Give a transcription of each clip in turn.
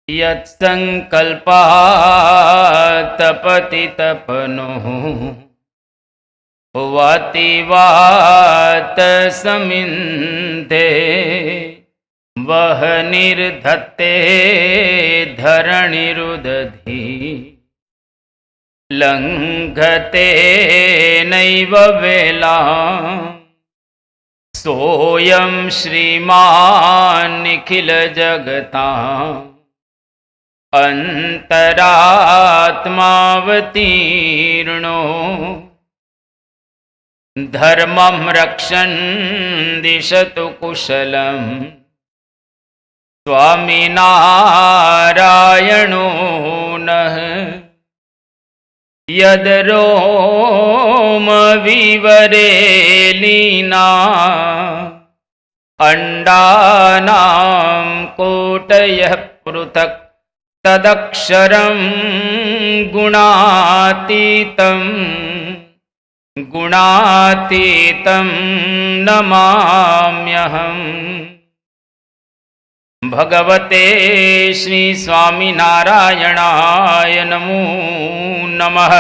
यत्संकल्पः तपति तपनो वाति वात समिन्धे वह निर्धत्ते धरणिरुदधि लंघते नैव वेला सोऽयं श्रीमान् निखिल जगता अंतरात्मावतीर्णो धर्मं रक्षन् दिशतु कुशलं स्वामिनारायणो नः यद्रोमविवरे लीना अंडानां कोटयः पृथक् तदक्षरं गुणातीतं नमाम्यहम्। भगवते श्री स्वामिनारायणाय नमो नमः।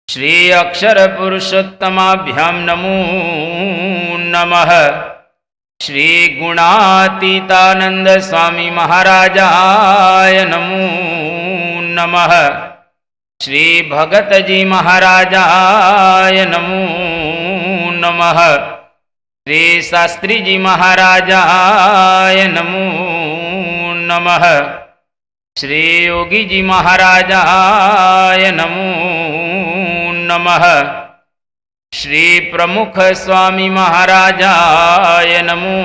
श्री अक्षर पुरुषोत्तमाभ्यां नमो नमः। श्री गुणातीतानंद स्वामी महाराजाय नमो नमः। श्री भगतजी महाराजाय नमो नमः। श्री शास्त्री जी महाराजाय नमो नमः। श्री योगी जी महाराजाय नमो नमः। श्री प्रमुख स्वामी महाराजाय नमो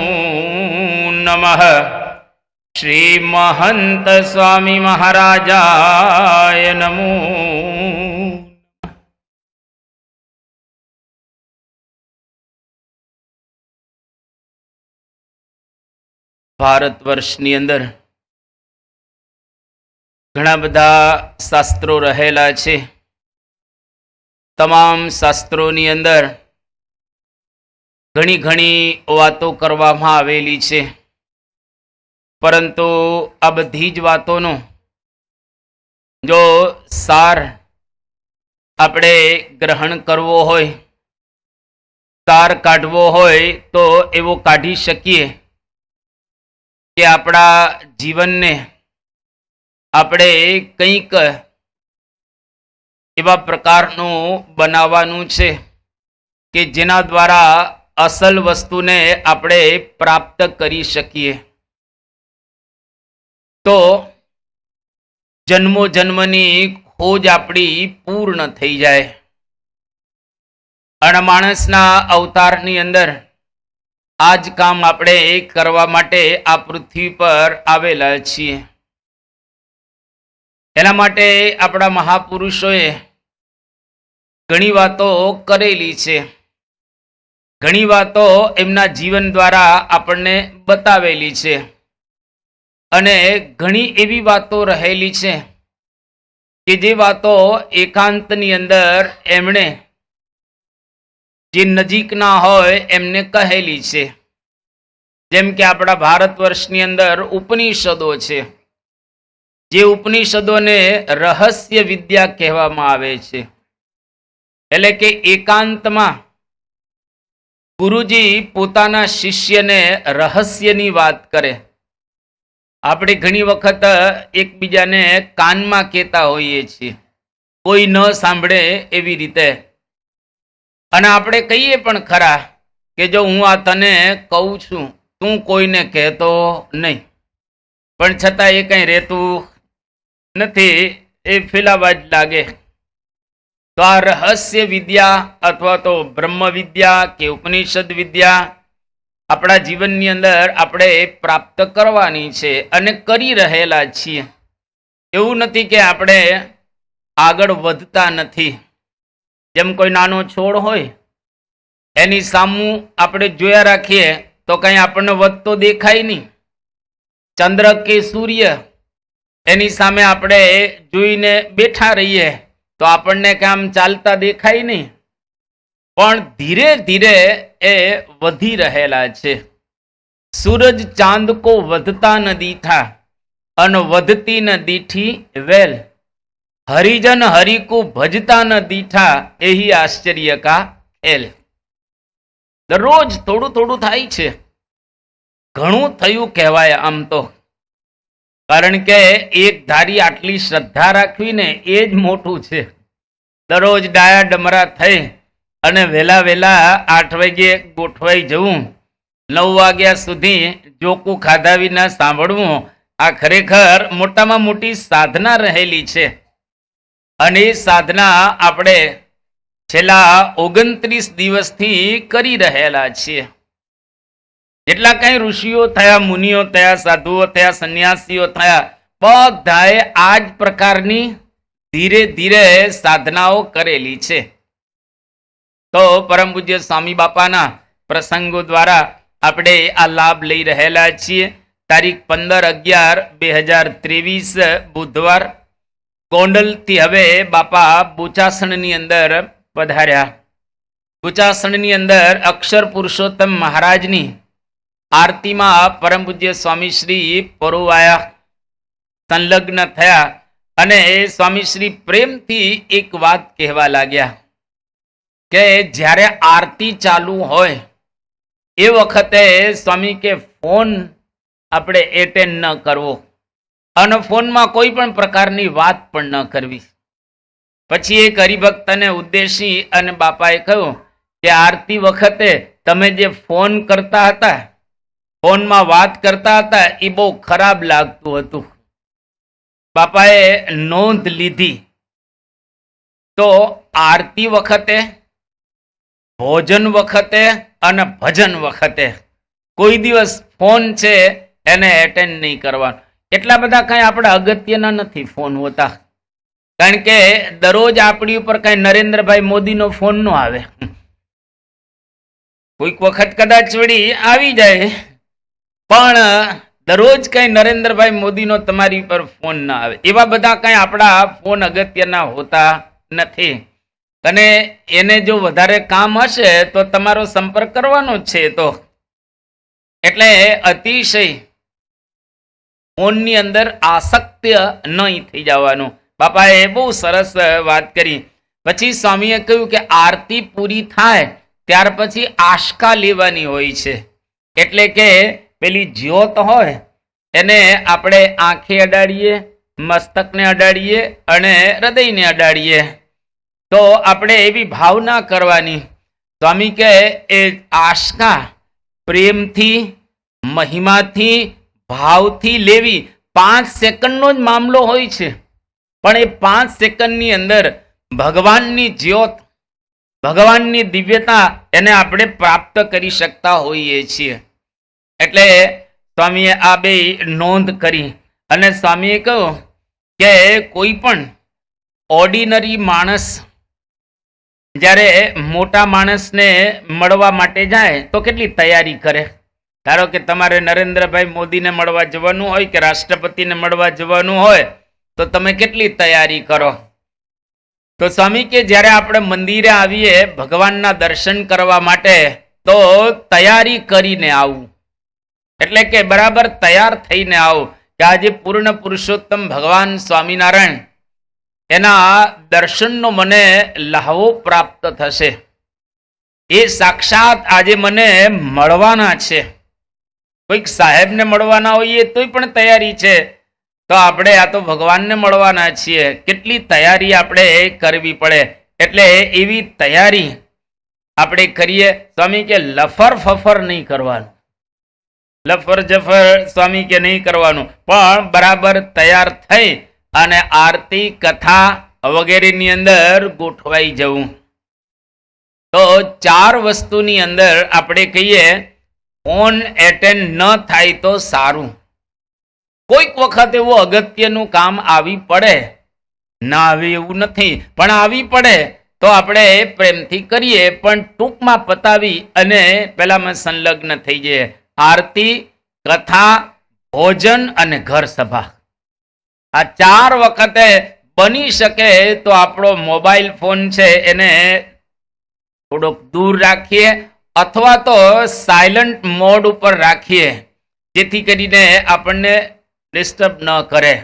नमः। श्री महंत स्वामी महाराजाय नमो। ભારતવર્ષની અંદર ઘણા બધા શાસ્ત્રો રહેલા છે. તમામ શાસ્ત્રોની અંદર ઘણી ઘણી વાતો કરવામાં આવેલી છે, પરંતુ આ બધી જ વાતોનો જો સાર આપણે ગ્રહણ કરવો હોય, સાર કાઢવો હોય તો એવો કાઢી શકીએ કે આપણા જીવનને આપણે કંઈક એવા પ્રકારનું બનાવવાનું છે કે જેના દ્વારા અસલ વસ્તુને આપણે પ્રાપ્ત કરી શકીએ. તો જન્મો જન્મની ખોજ આપણી પૂર્ણ થઈ જાય. અને માણસના અવતારની અંદર આ જ કામ આપણે કરવા માટે આ પૃથ્વી પર આવેલા છીએ. એના માટે આપણા મહાપુરુષોએ ઘણી વાતો કરેલી છે, ઘણી વાતો એમના જીવન દ્વારા આપણને બતાવેલી છે, અને ઘણી એવી વાતો રહેલી છે કે જે વાતો એકાંતની અંદર એમણે જે નજીકના હોય એમને કહેલી છે. જેમ કે આપણા ભારત વર્ષની અંદર ઉપનિષદો છે, જે ઉપનિષદોને રહસ્ય વિદ્યા કહેવામાં આવે છે. એટલે કે એકાંતમાં ગુરુજી પોતાના શિષ્યને રહસ્યની વાત કરે. આપણે ઘણી વખત એકબીજાને કાનમાં કહેતા હોઈએ છીએ, કોઈ ન સાંભળે એવી રીતે. અને આપણે કહીએ પણ ખરા કે જો હું આ તને કહું છું, તું કોઈને કહેતો નહીં, પણ છતાં એ કંઈ રહેતું નથી, એ ફેલાવા જ લાગે. તો આ રહસ્ય વિદ્યા અથવા તો બ્રહ્મ વિદ્યા કે ઉપનિષદ વિદ્યા આપણા જીવનની અંદર આપણે પ્રાપ્ત કરવાની છે અને કરી રહેલા છીએ. એવું નથી કે આપણે આગળ વધતા નથી. જેમ કોઈ નાનો છોડ હોય, એની સામું આપણે જોયા રાખીએ તો કંઈ આપણને વધતો દેખાય નહીં. ચંદ્ર કે સૂર્ય એની સામે આપણે જોઈને બેઠા રહીએ તો આપણને કામ ચાલતા દેખાય નહીં, પણ ધીરે ધીરે એ વધી રહેલા છે. સૂરજ ચાંદ કો વધતા ન દીઠા, અન વધતી ન દીઠી વેલ, હરિજન હરિકુ ભજતા ન દીઠા એહી આશ્ચર્ય કા ખેલ. દરરોજ થોડું થોડું થાય છે, ઘણું થયું કહેવાય આમ તો, કારણ કે એક ધારી આટલી શ્રદ્ધા રાખવી ને એ જ મોટું છે. દરરોજ ડાયા ડમરા થઈ અને વહેલા વહેલા 8 વાગે ગોઠવાઈ જવું, 9 વાગ્યા સુધી જોકું ખાધા વિના સાંભળવું, આ ખરેખર મોટામાં મોટી સાધના રહેલી છે. અને એ સાધના આપણે છેલ્લા 29 દિવસથી કરી રહેલા છીએ. જેટલા કઈ ઋષિઓ થયા, મુનિઓ થયા, સાધુઓ થયા, સંન્યાસીઓ થયા, બધાએ આ જ પ્રકારની ધીરે ધીરે સાધનાઓ કરેલી છે. તો પરમ પૂજ્ય સ્વામી બાપાના પ્રસંગો દ્વારા આપણે આ લાભ લઈ રહેલા છીએ. તારીખ 15/11/2023 બુધવાર, ગોંડલથી હવે બાપા બોચાસણની અંદર પધાર્યા. બોચાસણની અંદર અક્ષર પુરુષોત્તમ મહારાજની આરતીમાં પરમ પૂજ્ય સ્વામી શ્રી પરોવાયા, સંલગ્ન થયા અને સ્વામી શ્રી પ્રેમથી એક વાત કહેવા લાગ્યા કે જ્યારે આરતી ચાલુ હોય એ વખતે સ્વામી કે ફોન આપણે એટેન્ડ ન કરવો અને ફોનમાં કોઈ પણ પ્રકારની વાત પણ ન કરવી. પછી એક હરિભક્તને ઉદ્દેશી અને બાપાએ કહ્યું કે આરતી વખતે તમે જે ફોન કરતા હતા, ફોનમાં વાત કરતા હતા, એ બહુ ખરાબ લાગતું હતું. બાપાએ નોંધ લીધી. તો આરતી વખતે, ભોજન વખતે અને ભજન વખતે કોઈ દિવસ ફોન છે એને એટેન્ડ નહીં કરવાનો. એટલા બધા કઈ આપણે અગત્યના નથી ફોન હોતા, કારણ કે દરરોજ આપણી ઉપર કઈ નરેન્દ્રભાઈ મોદીનો ફોન ન આવે. કોઈક વખત કદાચ વળી આવી જાય, પણ દરરોજ કઈ નરેન્દ્રભાઈ મોદીનો તમારી પર ફોન ના આવે. એવા બધા કઈ આપણા ફોન અગત્યના હોતા નથી. અને એને જો વધારે કામ હશે તો તમારો સંપર્ક કરવાનો જ છે. તો એટલે અતિશય ફોનની અંદર આસક્ત નહીં થઈ જવાનું. બાપાએ બહુ સરસ વાત કરી. પછી સ્વામીએ કહ્યું કે આરતી પૂરી થાય ત્યાર પછી આશકા લેવાની હોય છે. એટલે કે પેલી જ્યોત હોય એને આપણે આંખે અડાડીએ, મસ્તકને અડાડીએ અને હૃદયને અડાડીએ. તો આપણે એવી ભાવના કરવાની. સ્વામી કે એ આશકા પ્રેમથી, મહિમાથી, ભાવથી લેવી. 5 સેકન્ડનો જ મામલો હોય છે, પણ એ 5 સેકન્ડની અંદર ભગવાનની જ્યોત, ભગવાનની દિવ્યતા એને આપણે પ્રાપ્ત કરી શકતા હોઈએ છીએ. એટલે સ્વામીએ આ બે નોંધ કરી અને સ્વામીએ કહ્યું કે કોઈ પણ ઓર્ડિનરી માણસ જ્યારે મોટા માણસને મળવા માટે જાય તો કેટલી તૈયારી કરે. ધારો કે તમારે નરેન્દ્રભાઈ મોદીને મળવા જવાનું હોય કે રાષ્ટ્રપતિને મળવા જવાનું હોય તો તમે કેટલી તૈયારી કરો. તો સ્વામી કે જ્યારે આપણે મંદિરે આવીએ ભગવાનના દર્શન કરવા માટે તો તૈયારી કરીને આવવું. એટલે કે બરાબર તૈયાર થઈને આવો કે આજે પૂર્ણ પુરુષોત્તમ ભગવાન સ્વામિનારાયણ એના દર્શનનો મને લહાવો પ્રાપ્ત થશે. એ સાક્ષાત આજે મને મળવાના છે. કોઈક સાહેબને મળવાના હોઈએ તોય પણ તૈયારી છે, તો આપણે આ તો ભગવાનને મળવાના છીએ, કેટલી તૈયારી આપણે કરવી પડે. એટલે એવી તૈયારી આપણે કરીએ. સ્વામી કે લફર ફફર નહીં કરવાનું, લફર જફર સ્વામી કે નહીં કરવાનું, પણ બરાબર તૈયાર થઈ અને આરતી કથા વગેરેની અંદર ગોઠવાઈ જવું. તો 4 વસ્તુની અંદર આપણે કહીએ ફોન એટેન્ડ ન થાય તો સારું. કોઈક વખત એવું અગત્યનું કામ આવી પડે, ના આવે એવું નથી, પણ આવી પડે તો આપણે પ્રેમથી કરીએ, પણ ટૂંકમાં પતાવી અને પેલામાં સંલગ્ન થઈ જઈએ. આરતી, કથા, ભોજન અને ઘર સભા, આ 4 વખતે બની શકે તો આપણો મોબાઈલ ફોન છે એને થોડોક દૂર રાખીએ અથવા તો સાયલન્ટ મોડ ઉપર રાખીએ, જેથી કરીને આપણને ડિસ્ટર્બ ન કરે.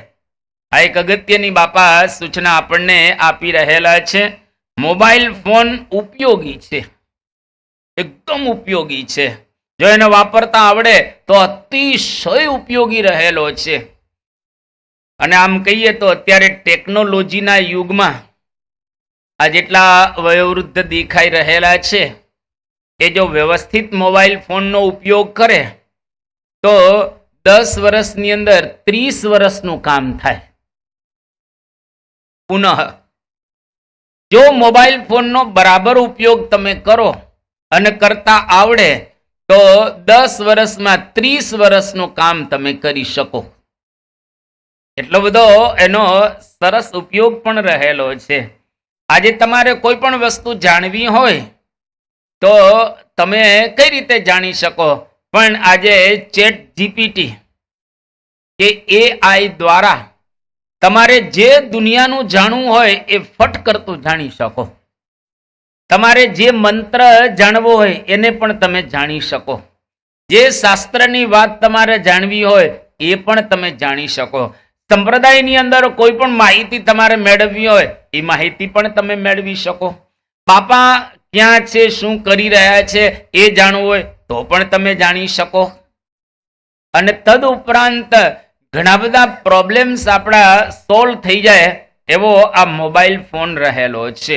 આ એક અગત્યની બાપા સૂચના આપણને આપી રહેલા છે. મોબાઈલ ફોન ઉપયોગી છે, એકદમ ઉપયોગી છે. જો એને વાપરતા આવડે તો અતિશય ઉપયોગી રહેલો છે. અને આમ કહીએ તો અત્યારે ટેકનોલોજીના યુગમાં આ જેટલા વયોવૃદ્ધ દેખાઈ રહેલા છે એ જો વ્યવસ્થિત મોબાઈલ ફોનનો ઉપયોગ કરે તો 10 વર્ષની અંદર 30 વર્ષનું કામ થાય. પુનઃ જો મોબાઈલ ફોનનો બરાબર ઉપયોગ તમે કરો અને કરતા આવડે તો 10 વર્ષમાં 30 વર્ષનું કામ તમે કરી શકો. એટલો બધો એનો સરસ ઉપયોગ પણ રહેલો છે. આજે તમારે કોઈ પણ વસ્તુ જાણવી હોય તો તમે કઈ રીતે જાણી શકો? પણ આજે ચેટ જીપીટી કે એઆઈ દ્વારા તમારે જે દુનિયાનું જાણવું હોય એ ફટ કરતું જાણી શકો. તમારે જે મંત્ર જાણવો હોય એને પણ તમે જાણી શકો. જે શાસ્ત્રની વાત તમારે જાણવી હોય એ પણ તમે જાણી શકો. સંપ્રદાયની અંદર કોઈ પણ માહિતી તમારે મેળવવી હોય એ માહિતી પણ તમે મેળવી શકો. બાપા ક્યાં છે, શું કરી રહ્યા છે એ જાણવું હોય તો પણ તમે જાણી શકો. અને તદ ઉપરાંત ઘણા બધા પ્રોબ્લેમ્સ આપણા સોલ્વ થઈ જાય એવો આ મોબાઈલ ફોન રહેલો છે.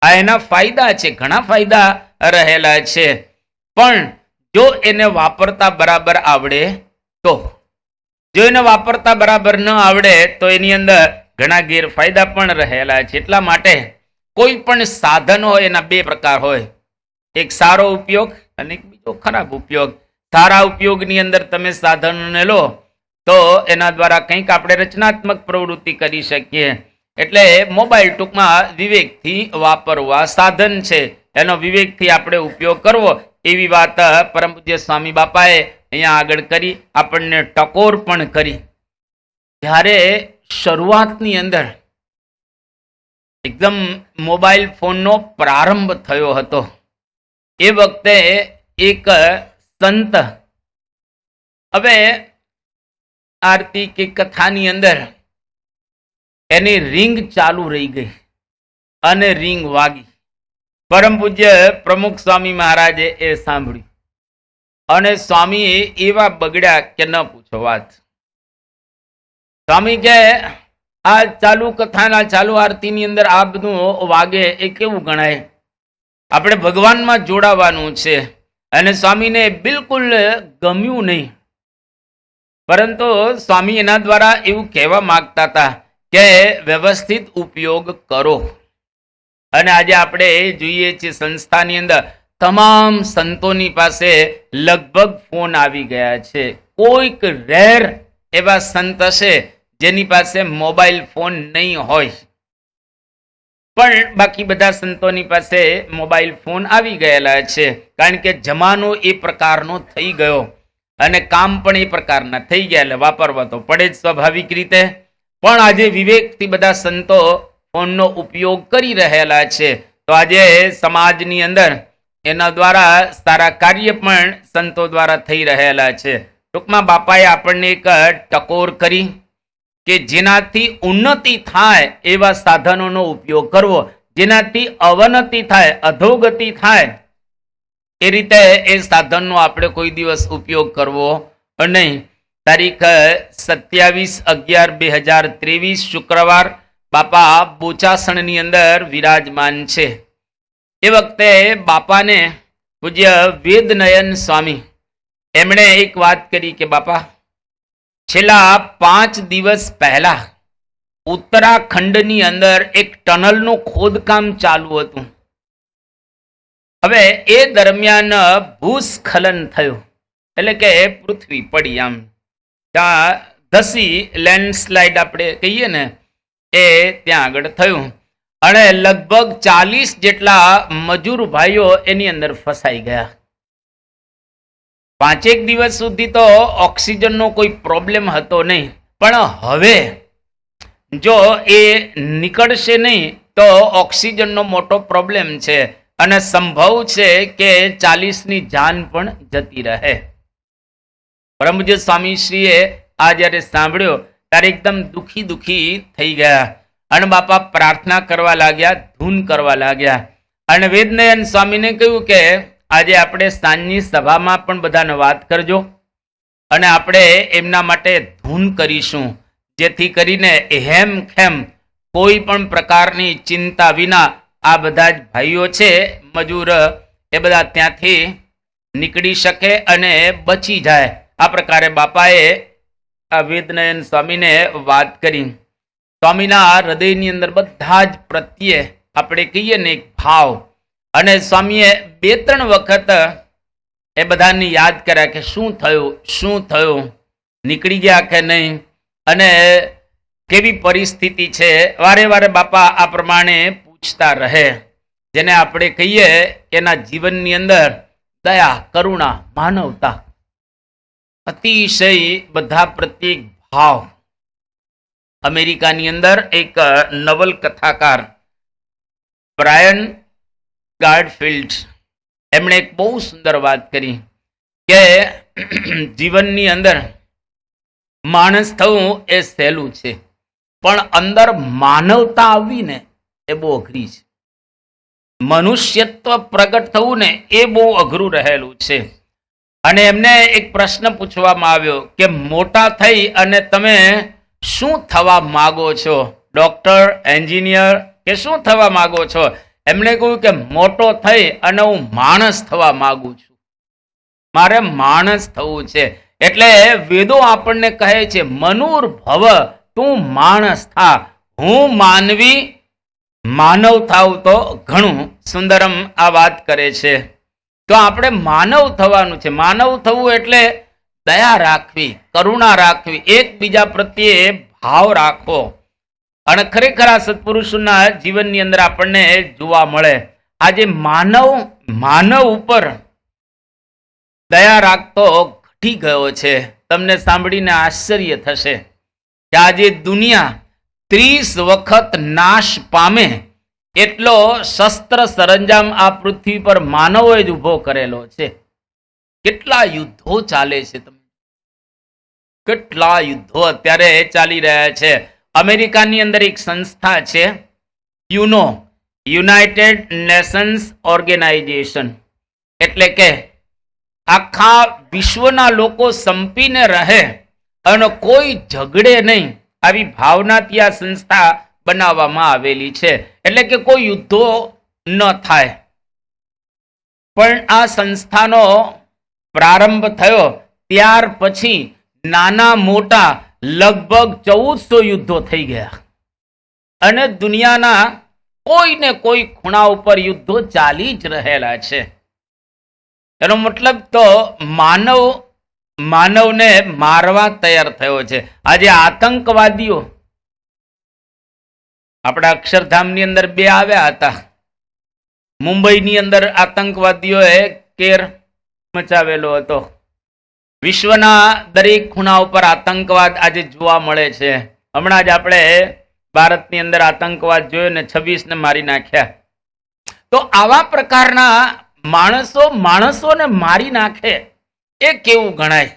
આ એના ફાયદા છે, ઘણા ફાયદા રહેલા છે. પણ જો એને વાપરતા બરાબર આવડે તો, જો એને વાપરતા બરાબર ન આવડે તો એની અંદર ઘણા ગેરફાયદા પણ રહેલા છે. એટલા માટે કોઈ પણ સાધન હોય એના બે પ્રકાર હોય, એક સારો ઉપયોગ અને એક બીજો ખરાબ ઉપયોગ. સારા ઉપયોગની અંદર તમે સાધનોને લો તો એના દ્વારા કંઈક આપણે રચનાત્મક પ્રવૃત્તિ કરી શકીએ. એટલે મોબાઈલ ટૂંકમાં વિવેકથી વાપરવા સાધન છે, એનો વિવેકથી આપણે ઉપયોગ કરવો એવી વાત પરમ પૂજ્ય સ્વામી બાપાએ અહીંયા આગળ કરી, આપણને ટકોર પણ કરી. જ્યારે શરૂઆતની અંદર એકદમ મોબાઈલ ફોનનો પ્રારંભ થયો હતો એ વખતે એક સંત, હવે આરતી કે કથાની અંદર એની રિંગ ચાલુ રહી ગઈ અને રિંગ વાગી. પરમ પૂજ્ય પ્રમુખ સ્વામી મહારાજે એ સાંભળ્યું અને સ્વામી એવા બગડ્યા કે ન પૂછો વાત. સ્વામી કે આ ચાલુ કથાના ચાલુ આરતીની અંદર આ બધું વાગે એ કેવું ગણાય? આપણે ભગવાનમાં જોડાવાનું છે. અને સ્વામીને બિલકુલ ગમ્યું નહીં. પરંતુ સ્વામી એના દ્વારા એવું કહેવા માંગતા હતા કે વ્યવસ્થિત ઉપયોગ કરો. અને આજે આપણે જોઈએ છીએ સંસ્થાની અંદર તમામ સંતોની પાસે લગભગ ફોન આવી ગયા છે. કોઈક રેર એવા સંત હશે જેની પાસે મોબાઈલ ફોન નહીં હોય, પણ બાકી બધા સંતોની પાસે મોબાઈલ ફોન આવી ગયેલા છે. કારણ કે જમાનો એ પ્રકારનો થઈ ગયો અને કામ પણ એ પ્રકારના થઈ ગયા, એટલે વાપરવા તો પડે જ સ્વાભાવિક રીતે. પણ આજે વિવેકથી બધા સંતો ફોનનો ઉપયોગ કરી રહેલા છે. તો આજે સમાજની અંદર એના દ્વારા સારા કાર્ય પણ સંતો દ્વારા થઈ રહેલા છે. ટૂંકમાં બાપાએ આપણને એક ટકોર કરી કે જેનાથી ઉન્નતિ થાય એવા સાધનોનો ઉપયોગ કરવો, જેનાથી અવનતિ થાય, અધોગતિ થાય એ રીતે એ સાધનનો આપણે કોઈ દિવસ ઉપયોગ કરવો નહીં. તારીખ 27/11/2023 શુક્રવાર બાપા બોચાસણની અંદર વિરાજમાન છે. એ વખતે બાપાને પૂજ્ય વેદનયન સ્વામી એમણે એક વાત કરી કે બાપા, છેલ્લા 5 દિવસ પહેલા ઉત્તરાખંડની અંદર એક ટનલનું ખોદકામ ચાલુ હતું. હવે એ દરમિયાન ભૂસ્ખલન થયું, એટલે કે પૃથ્વી પડી, આમ ત્યાં ધસી, લેન્ડસ્લાઇડ આપણે કહીએ ને એ ત્યાં આગળ થયું. અને લગભગ 40 જેટલા મજૂર ભાઈઓ એની અંદર ફસાઈ ગયા. 5 દિવસ સુધી તો ઓક્સિજનનો કોઈ પ્રોબ્લેમ હતો નહીં, પણ હવે જો એ નીકળશે નહીં તો ઓક્સિજનનો મોટો પ્રોબ્લેમ છે અને સંભવ છે કે 40ની જાન પણ જતી રહે. પરમ પૂજ્ય સ્વામીશ્રીએ આ જ્યારે સાંભળ્યો ત્યારે એકદમ દુખી દુખી થઈ ગયા અને બાપા પ્રાર્થના કરવા લાગ્યા, ધૂન કરવા લાગ્યા. અને વેદનયન સ્વામીને કહ્યું કે આજે આપણે સાંજની સભામાં પણ બધાને વાત કરજો અને આપણે એમના માટે ધૂન કરીશું, જેથી કરીને હેમ ખેમ કોઈ પણ પ્રકારની ચિંતા વિના આ બધા જ ભાઈઓ છે મજૂર, એ બધા ત્યાંથી નીકળી શકે અને બચી જાય. આ પ્રકારે બાપાએ આ વેદનયન સ્વામીને વાત કરી. સ્વામીના હૃદયની અંદર બધા જ પ્રત્યે આપણે કહીએ ને એક ભાવ, અને સ્વામીએ 2-3 વખત એ બધાને યાદ કર્યા કે શું થયું, નીકળી ગયા કે નહીં, અને કેવી પરિસ્થિતિ છે. વારે વારે બાપા આ પ્રમાણે પૂછતા રહે, જેને આપણે કહીએ એના જીવનની અંદર દયા, કરુણા, માનવતા, અતિશય બધા પ્રત્યેક ભાવ. અમેરિકાની અંદર એક નવલકથાકાર બ્રાયન ગાર્ડફિલ્ડ, એમણે એક બહુ સુંદર વાત કરી કે જીવનની અંદર માણસ થવું એ સહેલું છે, પણ અંદર માનવતા આવવી ને એ બહુ અઘરી છે. મનુષ્યત્વ પ્રગટ થવું ને એ બહુ અઘરું રહેલું છે. અને એમને એક પ્રશ્ન પૂછવામાં આવ્યો કે મોટા થઈ અને તમે શું થવા માગો છો, ડોક્ટર, એન્જિનિયર કે શું થવા માગો છો? એમણે કહ્યું કે મોટો થઈ અને હું માણસ થવા માંગુ છું, મારે માણસ થવું છે. એટલે વેદો આપણને કહે છે મનુર ભવ, તું માણસ થા, હું માનવી માનવ થાવ તો ઘણું. સુંદરમ આ વાત કરે છે. તો આપણે માનવ થવાનું છે. માનવ થવું એટલે દયા રાખવી, કરુણા રાખવી, એકબીજા પ્રત્યે ભાવ રાખવો. અને ખરેખર આ સત્પુરુષોના જીવનની અંદર આપણને જોવા મળે. આજે માનવ ઉપર દયા રાખતો ઘટી ગયો છે. તમને સાંભળીને આશ્ચર્ય થશે કે આજે દુનિયા 30 વખત નાશ પામે એટલો શસ્ત્ર સરંજામ આ પૃથ્વી પર માનવોએ જ ઉભો કરેલો છે. કેટલા યુદ્ધો ચાલે છે, કેટલા યુદ્ધો અત્યારે ચાલી રહ્યા છે. અમેરિકાની અંદર એક સંસ્થા છે યુનો, યુનાઇટેડ નેશન્સ ઓર્ગેનાઇઝેશન, એટલે કે આખા વિશ્વના લોકો સંપીને રહે અને કોઈ ઝઘડે નહીં, આવી ભાવનાથી આ સંસ્થા બનાવવામાં આવેલી છે. એટલે કે કોઈ યુદ્ધો ન થાય. પણ આ સંસ્થાનો પ્રારંભ થયો ત્યાર પછી નાના મોટા લગભગ 1400 યુદ્ધો થઈ ગયા અને દુનિયાના કોઈને કોઈ ખૂણા ઉપર યુદ્ધો ચાલી જ રહેલા છે. એનો મતલબ તો માનવને મારવા તૈયાર થયો છે. આજે આતંકવાદીઓ આપણા અક્ષરધામની અંદર 2 આવ્યા હતા. મુંબઈની અંદર આતંકવાદીઓએ કેર મચાવેલો હતો. વિશ્વના દરેક ખૂણા ઉપર આતંકવાદ આજે જોવા મળે છે. હમણાં જ આપણે ભારતની અંદર આતંકવાદ જોયો ને 26 ને મારી નાખ્યા. તો આવા પ્રકારના માણસોને મારી નાખે એ કેવું ગણાય?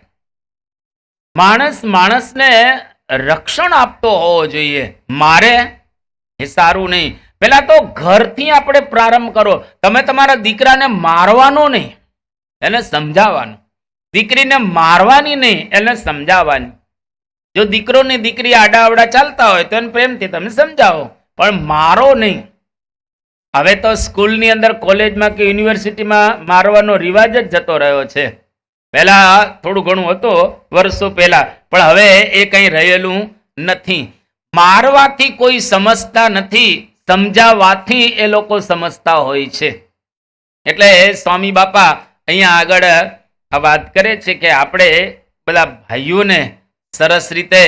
માણસને રક્ષણ આપતો હોવો જોઈએ. મારે એ સારું નહીં. પેલા તો ઘરથી આપણે પ્રારંભ કરો. તમે તમારા દીકરાને મારવાનો નહીં, એને સમજાવવાનું. દીકરીને મારવાની નહીં, એને સમજાવવાની. જો દીકરો ને દીકરી આડાઅવડા ચાલતા હોય તો એને પ્રેમથી તમે સમજાવો, પણ મારો નહીં. હવે તો સ્કૂલની અંદર, કોલેજમાં કે યુનિવર્સિટીમાં મારવાનો રિવાજ જ જતો રહ્યો છે. પહેલા થોડું ઘણું હતું વર્ષો પહેલા, પણ હવે એ કંઈ રહેલું નથી. મારવાથી કોઈ સમજતા નથી, સમજાવવાથી એ લોકો સમજતા હોય છે. એટલે સ્વામી બાપા અહીંયા આગળ આ વાત કરે છે કે આપણે બધા ભાઈઓને સરસ રીતે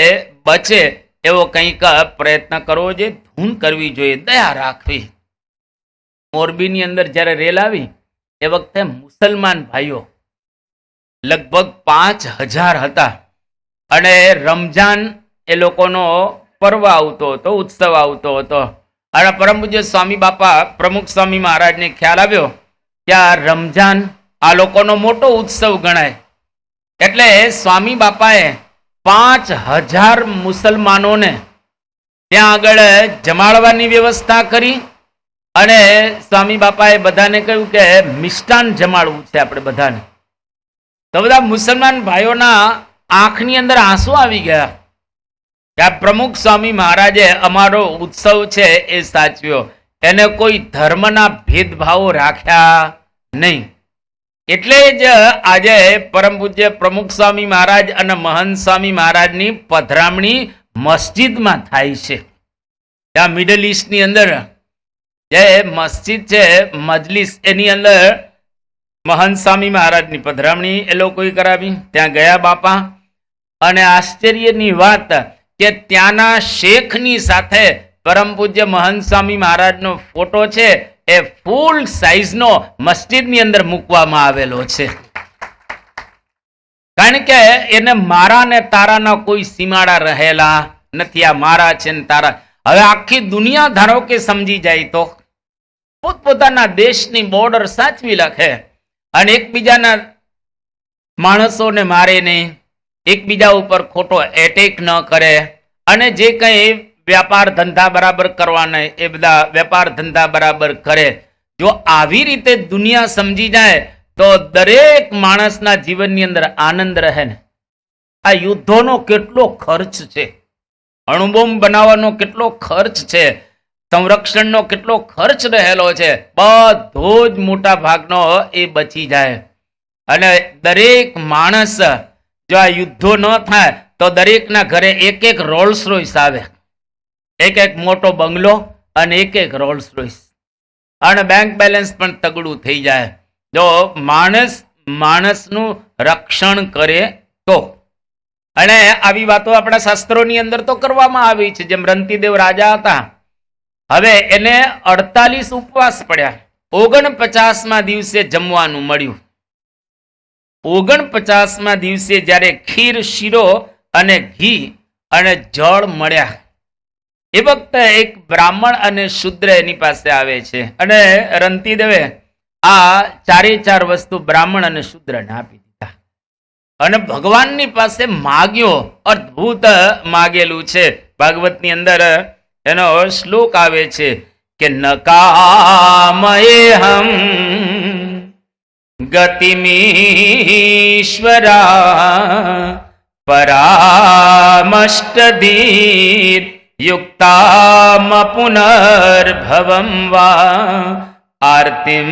બચે એવો કંઈક પ્રયત્ન કરવો જોઈએ, ધૂન કરવી જોઈએ, દયા રાખવી. મોરબીની અંદર જ્યારે રેલ આવી એ વખતે મુસલમાન ભાઈઓ લગભગ 5000 હતા અને રમજાન એ લોકોનો પર્વ આવતો હતો, ઉત્સવ આવતો હતો. અને પરમ પૂજ્ય સ્વામી બાપા પ્રમુખ સ્વામી મહારાજને ખ્યાલ આવ્યો કે આ રમજાન આ લોકોનો મોટો ઉત્સવ ગણાય. એટલે સ્વામી બાપાએ 5,000 મુસલમાનોને ત્યાં આગળ જમાડવાની વ્યવસ્થા કરી અને સ્વામી બાપાએ બધાને કહ્યું કે મિષ્ટાન જમાડવું છે આપણે બધાને. તો બધા મુસલમાન ભાઈઓના આંખની અંદર આંસુ આવી ગયા કે આ પ્રમુખ સ્વામી મહારાજે અમારો ઉત્સવ છે એ સાચવ્યો, એને કોઈ ધર્મના ભેદભાવો રાખ્યા નહીં. એટલે જ આજે પરમ પૂજ્ય પ્રમુખ સ્વામી મહારાજ અને મહંત સ્વામી મહારાજની પધરામણી મસ્જિદમાં થાય છે. ત્યાં મિડલ ઈસ્ટની અંદર જે મસ્જિદ છે મજલિસ, એની અંદર મહંત સ્વામી મહારાજની પધરામણી એ લોકોએ કરાવી. ત્યાં ગયા બાપા, અને આશ્ચર્યની વાત કે ત્યાંના શેખની સાથે પરમ પૂજ્ય મહંત સ્વામી મહારાજનો ફોટો છે એ ફૂલ સાઈઝનો મસ્જિદની અંદર મૂકવામાં આવેલો છે. કારણ કે એને મારા ને તારાના કોઈ સીમાડા રહેલા નથી. આ મારા છે ને તારા. હવે આખી દુનિયા ધારો કે સમજી જાય તો પોતપોતાના દેશની બોર્ડર સાચવી રાખે અને એકબીજાના માણસોને મારે નહીં, એકબીજા ઉપર ખોટો એટેક ન કરે, અને જે કંઈ વ્યાપાર ધંધા બરાબર કરવાના એ બધા વેપાર ધંધા બરાબર કરે. જો આવી રીતે દુનિયા સમજી જાય તો દરેક માણસના જીવનની અંદર આનંદ રહે ને. આ યુદ્ધોનો કેટલો ખર્ચ છે, અણુબોમ્બ બનાવવાનો કેટલો ખર્ચ છે, સંરક્ષણનો કેટલો ખર્ચ રહેલો છે, બધો જ મોટા ભાગનો એ બચી જાય. અને દરેક માણસ જો આ યુદ્ધો ન થાય તો દરેકના ઘરે એક એક રોલ્સ રોયસ આવે, એક એક મોટો બંગલો અને એક એક રોલ્સ રોયસ, અને બેંક બેલેન્સ પણ તગડું થઈ જાય. જો માણસનું રક્ષણ કરે તો. અને આવી વાતો આપણા શાસ્ત્રોની અંદર તો કરવામાં આવી છે. જેમ રંતીદેવ રાજા હતા, હવે એને 48 ઉપવાસ પડ્યા, 49મા દિવસે જમવાનું મળ્યું. 49મા દિવસે જ્યારે ખીર, શીરો અને ઘી અને જળ મળ્યા, એ વખતે એક બ્રાહ્મણ અને શુદ્ર એની પાસે આવે છે, અને રંતીદેવે આ 4 વસ્તુ બ્રાહ્મણ અને શુદ્રને આપી દીધા અને ભગવાનની પાસે માગ્યો. અદ્ભુત માગેલું છે. ભાગવતની અંદર એનો શ્લોક આવે છે કે નકામયેહમ ગતિમીશ્વરા પરામષ્ટધીર યુક્તામ પુનર્ભવમ વા આરતિમ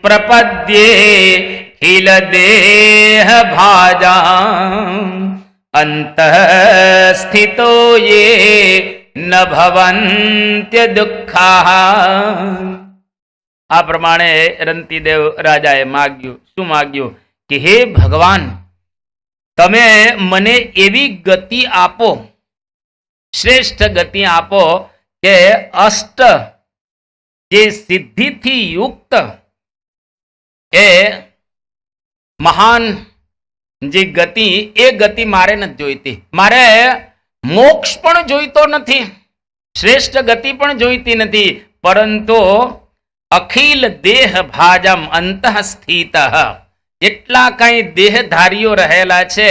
પ્રપદ્યે ખિલ દેહ ભાજા અંતઃસ્થિતો યે ન ભવન્ત્ય દુઃખા. આ પ્રમાણે રંતીદેવ રાજાએ માગ્યું. શું માગ્યું? કે હે ભગવાન, તમે મને એવી ગતિ આપો, શ્રેષ્ઠ ગતિ આપો કે અષ્ટ જે સિદ્ધિથી યુક્ત એ મહાન જે ગતિ, એ ગતિ મારે નથી જોઈતી. મારે મોક્ષ પણ જોઈતો નથી, શ્રેષ્ઠ ગતિ પણ જોઈતી નથી, પરંતુ અખિલ દેહ ભાજમ અંતઃ સ્થિત, જેટલા કઈ દેહધારીઓ રહેલા છે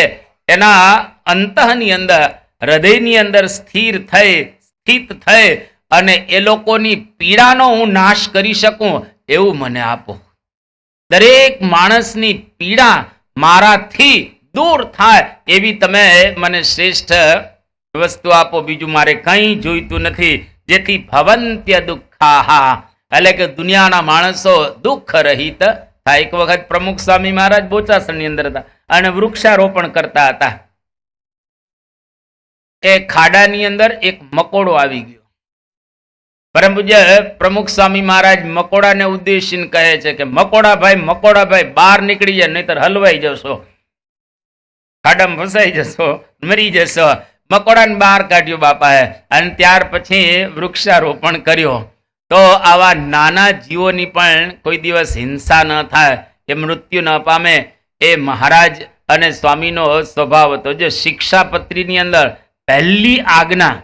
એના અંતઃની અંદર, હૃદયની અંદર સ્થિત થઈ અને એ લોકોની પીડાનો હું નાશ કરી શકું એવું મને આપો. દરેક માણસની પીડા મારાથી દૂર થાય એવી તમે મને શ્રેષ્ઠ વસ્તુ આપો. બીજું મારે કંઈ જોઈતું નથી. જેથી ભવંત્ય દુઃખા, એટલે કે દુનિયાના માણસો દુઃખ રહિત થાય. એક વખત પ્રમુખ સ્વામી મહારાજ બોચાસણની અંદર હતા અને વૃક્ષારોપણ કરતા હતા. એ ખાડાની અંદર એક મકોડો આવી ગયો. પરમ પૂજ્ય પ્રમુખ સ્વામી મહારાજ મકોડાને ઉદ્દેશીને કહે છે કે મકોડાભાઈ બહાર નીકળી જાય, નહીતર હલવાઈ જશો, ખાડામાં ફસાઈ જશો, મરી જશો. મકોડાને બહાર કાઢ્યો બાપાએ, અને ત્યાર પછી વૃક્ષારોપણ કર્યો. તો આવા નાના જીવોની પણ કોઈ દિવસ હિંસા ન થાય, એ મૃત્યુ ન પામે, એ મહારાજ અને સ્વામીનો સ્વભાવ હતો. જે શિક્ષાપત્રીની અંદર પહેલી આજ્ઞા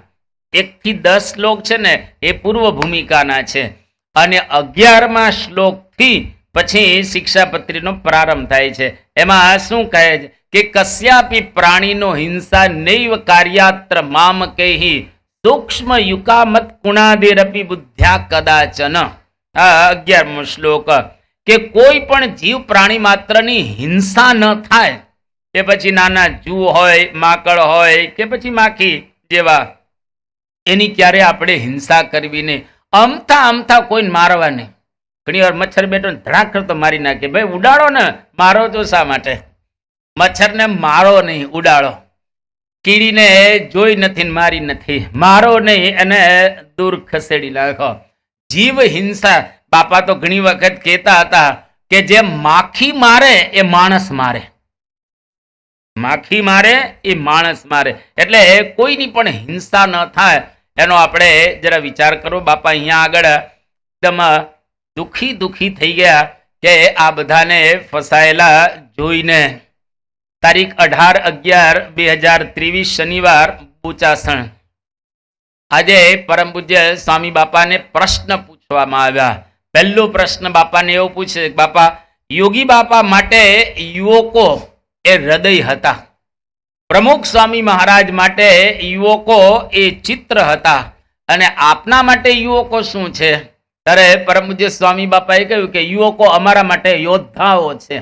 1 થી 10 શ્લોક છે ને, એ પૂર્વ ભૂમિકાના છે, અને 11મા શ્લોકથી પછી શિક્ષાપત્રીનો પ્રારંભ થાય છે. એમાં શું કહે છે કે કસ્યાપી પ્રાણીનો હિંસા નૈવ કાર્યાત્ર મામ કૈહિ સૂક્ષ્મ યુકામત કુણાદેરપી બુદ્ધ્યા કદાચન. આ 11મો શ્લોક કે કોઈ પણ જીવ પ્રાણી માત્રની હિંસા ન થાય. એ પછી નાના જૂ હોય, માકડ હોય કે પછી માખી જેવા, એની ક્યારે આપણે હિંસા કરવી નહીં. અમથા કોઈને મારવા નહીં. ઘણી વાર મચ્છર બેઠો ને ધડાક કરતો મારી નાખે. ભાઈ ઉડાડો ને, મારો તો શા માટે? મચ્છરને મારો નહીં, ઉડાડો. કીડીને જોઈ નથી ને મારી નથી, મારો નહીં, એને દૂર ખસેડી નાખો. જીવ હિંસા, બાપા તો ઘણી વખત કહેતા હતા કે જે માખી મારે એ માણસ મારે, માખી મારે એ માણસ મારે. એટલે કોઈની પણ હિંસા ન થાય એનો આપણે જરા વિચાર કરો. બાપા અહીંયા આગળ એકદમ દુખી થઈ ગયા કે આ બધાને ફસાયેલા જોઈને. તારીખ 18/11/2023 શનિવાર, બુચાસણ. આજે પરમ પૂજ્ય સ્વામી બાપાને પ્રશ્ન પૂછવામાં આવ્યા. પહેલો પ્રશ્ન બાપાને એવો પૂછે, બાપા યોગી બાપા માટે યુવકો એ હૃદય હતા, પ્રમુખ સ્વામી મહારાજ માટે યુવકો એ ચિત્ર હતા, અને આપના માટે યુવકો શું છે? ત્યારે પરમ પૂજ્ય સ્વામી બાપાએ કહ્યું કે યુવકો અમારા માટે યોદ્ધાઓ છે.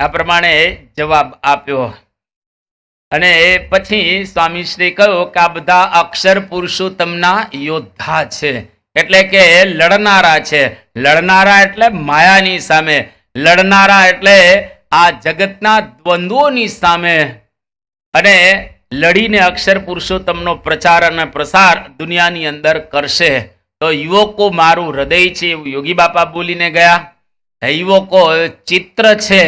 આ પ્રમાણે જવાબ આપ્યો. અને પછી સ્વામીશ્રી કહ્યું કે આ બધા અક્ષર પુરુષોત્તમના યોદ્ધા છે, એટલે કે લડનારા છે. લડનારા એટલે માયાની સામે, લડનારા એટલે આ જગતના દ્વંદ્વોની સામે, અને લડીને અક્ષર પુરુષોત્તમનો પ્રચાર અને પ્રસાર દુનિયાની અંદર કરશે. તો યુવકો મારું હૃદય છે એવું યોગી બાપા બોલીને ગયા. યુવકો ચિત્ર છે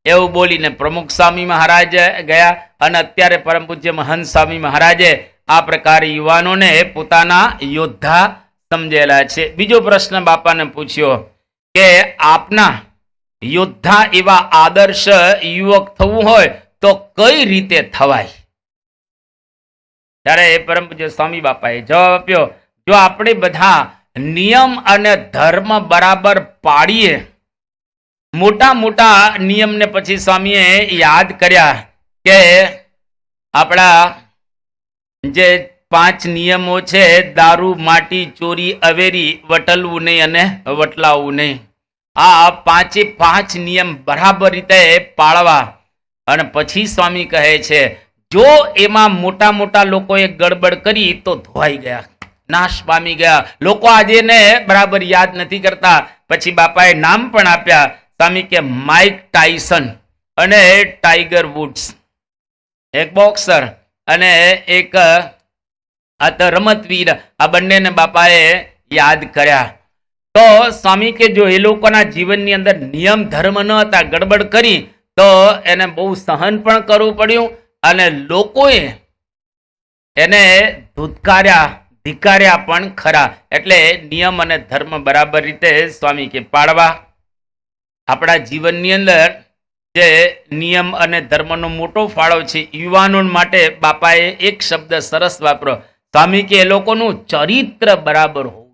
એવું બોલીને પ્રમુખ સ્વામી મહારાજ ગયા. અને અત્યારે પરમ પૂજ્ય મહંત સ્વામી મહારાજે આ પ્રકારે યુવાનોને પોતાના યોદ્ધા સમજેલા છે. બીજો પ્રશ્ન બાપાને પૂછ્યો કે આપના યોદ્ધા એવા આદર્શ યુવક થવું હોય તો કઈ રીતે થવાય? ત્યારે પરમ પૂજ્ય સ્વામી બાપાએ જવાબ આપ્યો, જો આપણે બધા નિયમ અને ધર્મ બરાબર પાડીએ. મોટા નિયમને પછી સ્વામીએ યાદ કર્યા કે આપણા જે 5 નિયમો છે, દારૂ, માટી, ચોરી, અવેરી, વટલવું નહીં અને વટલાવવું નહીં. આ 5 નિયમ બરાબર રીતે પાળવા. અને પછી સ્વામી કહે છે જો એમાં મોટા લોકોએ ગડબડ કરી તો ધોવાઈ ગયા, નાશ પામી ગયા. લોકો આજે ને બરાબર યાદ નથી કરતા. પછી બાપાએ નામ પણ આપ્યા. સ્વામી કે માઇક ટાયસન અને ટાઈગર વુડ્સ, એક બોક્સર અને એક રમતવીર, આ બંનેને બાપાએ યાદ કર્યા. તો સ્વામી કે જો એ લોકોના જીવનની અંદર નિયમ ધર્મ ન હતા, ગડબડ કરી તો એને બહુ સહન પણ કરવું પડ્યું, અને લોકોએ એને ધિક્કાર્યા પણ ખરા. એટલે નિયમ અને ધર્મ બરાબર રીતે સ્વામી કે પાડવા. આપણા જીવનની અંદર જે નિયમ અને ધર્મનો મોટો ફાળો છે યુવાનો માટે, બાપાએ એક શબ્દ સરસ વાપરો. સ્વામી કે એ લોકોનું ચરિત્ર બરાબર હોવું,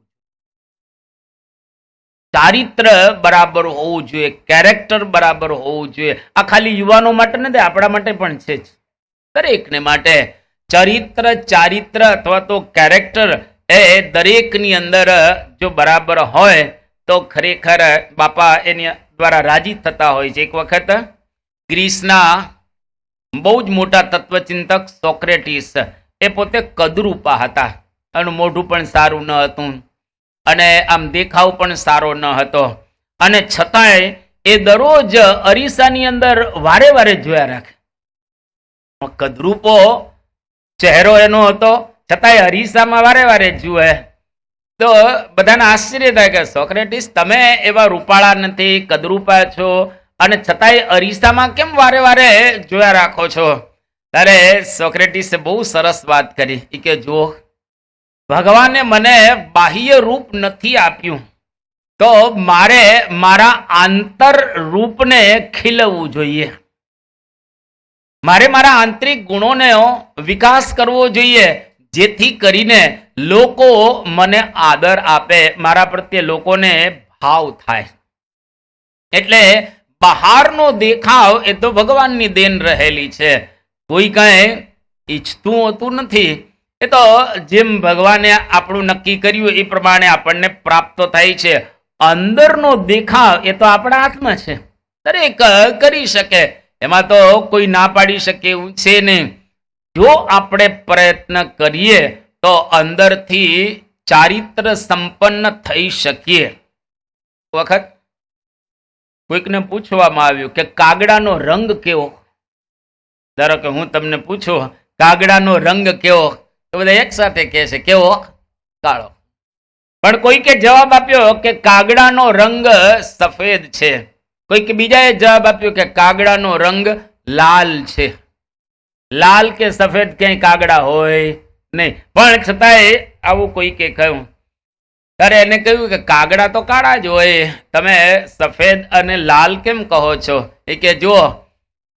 ચારિત્ર બરાબર હોવું જોઈએ, કેરેક્ટર બરાબર હોવું જોઈએ. આ ખાલી યુવાનો માટે નથી, આપણા માટે પણ છે જ, દરેકને માટે. ચરિત્ર, ચારિત્ર અથવા તો કેરેક્ટર એ દરેકની અંદર જો બરાબર હોય તો ખરેખર બાપા એની દ્વારા રાજી થતા હોય છે. એક વખત ગ્રીસના બહુ જ મોટા તત્વચિંતક સોક્રેટિસ, એ પોતે કદરૂપા હતા, એનું મોઢું પણ સારું ન હતું અને આમ દેખાવ પણ સારો ન હતો, અને છતાંય એ દરરોજ અરીસાની અંદર વારે જોયા રાખે. કદરૂપો ચહેરો એનો હતો, છતાંય અરીસામાં વારે જુએ. તો બધાને આશ્ચર્ય થાય કે સોક્રેટિસ તમે એવા રૂપાળા નથી, કદરૂપા છો, અને છતાંય અરીસામાં કેમ વારે જોયા રાખો છો? ત્યારે સોક્રેટિસે બહુ સરસ વાત કરી કે જો ભગવાને મને બાહ્ય રૂપ નથી આપ્યું તો મારે મારા આંતર રૂપને ખીલવવું જોઈએ, મારે મારા આંતરિક ગુણોનો વિકાસ કરવો જોઈએ, જેથી કરીને લોકો મને આદર આપે, મારા પ્રત્યે લોકોને દેખાવ થાય. એટલે બહારનો દેખાવ એ તો ભગવાનની દેન રહેલી છે. કોઈ કાંઈ ઈચ્છતું હોતું નથી. એ તો જેમ ભગવાને આપણું નક્કી કર્યું એ પ્રમાણે આપણને પ્રાપ્ત થાય છે. અંદરનો દેખાવ એ તો આપણા હાથમાં છે. દરેક કરી શકે, એમાં તો કોઈ ના પાડી શકે એવું છે નહીં. જો આપણે પ્રયત્ન કરીએ તો અંદરથી ચારિત્ર સંપન્ન થઈ શકીએ. વખત કોઈકને પૂછવામાં આવ્યું કે કાગડાનો રંગ કેવો? ધારો કે હું તમને પૂછું કાગડાનો રંગ કેવો, તો બધા એક સાથે કહે છે કેવો? કાળો. પણ કોઈકે જવાબ આપ્યો કે કાગડાનો રંગ સફેદ છે. કોઈક બીજાએ જવાબ આપ્યો કે કાગડાનો રંગ લાલ છે. લાલ કે સફેદ ક્યાંય કાગડા હોય નહીં. પણ છતાંય આવું કોઈકે કહ્યું. ત્યારે એને કહ્યું કે કાગડા તો કાળા જ હોય, તમે સફેદ અને લાલ કેમ કહો છો? એ કે જુઓ,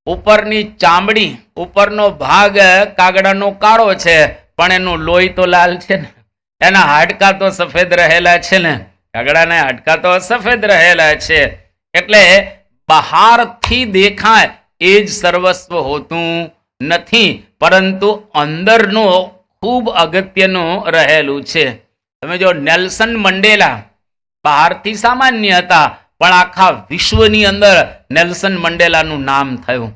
ઉપરની ચામડી, ઉપરનો ભાગ કાગડાનો કાળો છે, પણ એનું લોહી તો લાલ છે ને. એના હાડકા તો સફેદ રહેલા છે ને. કાગડાના હાડકા તો સફેદ રહેલા છે. એટલે બહારથી દેખાય એ જ સર્વસ્વ હોતું નથી, પરંતુ અંદરનું ખૂબ અગત્યનું રહેલું છે. તમે જો નેલ્સન મંડેલા બહારથી સામાન્ય હતા, પણ આખા વિશ્વની અંદર નેલ્સન મંડેલાનું નામ થયું.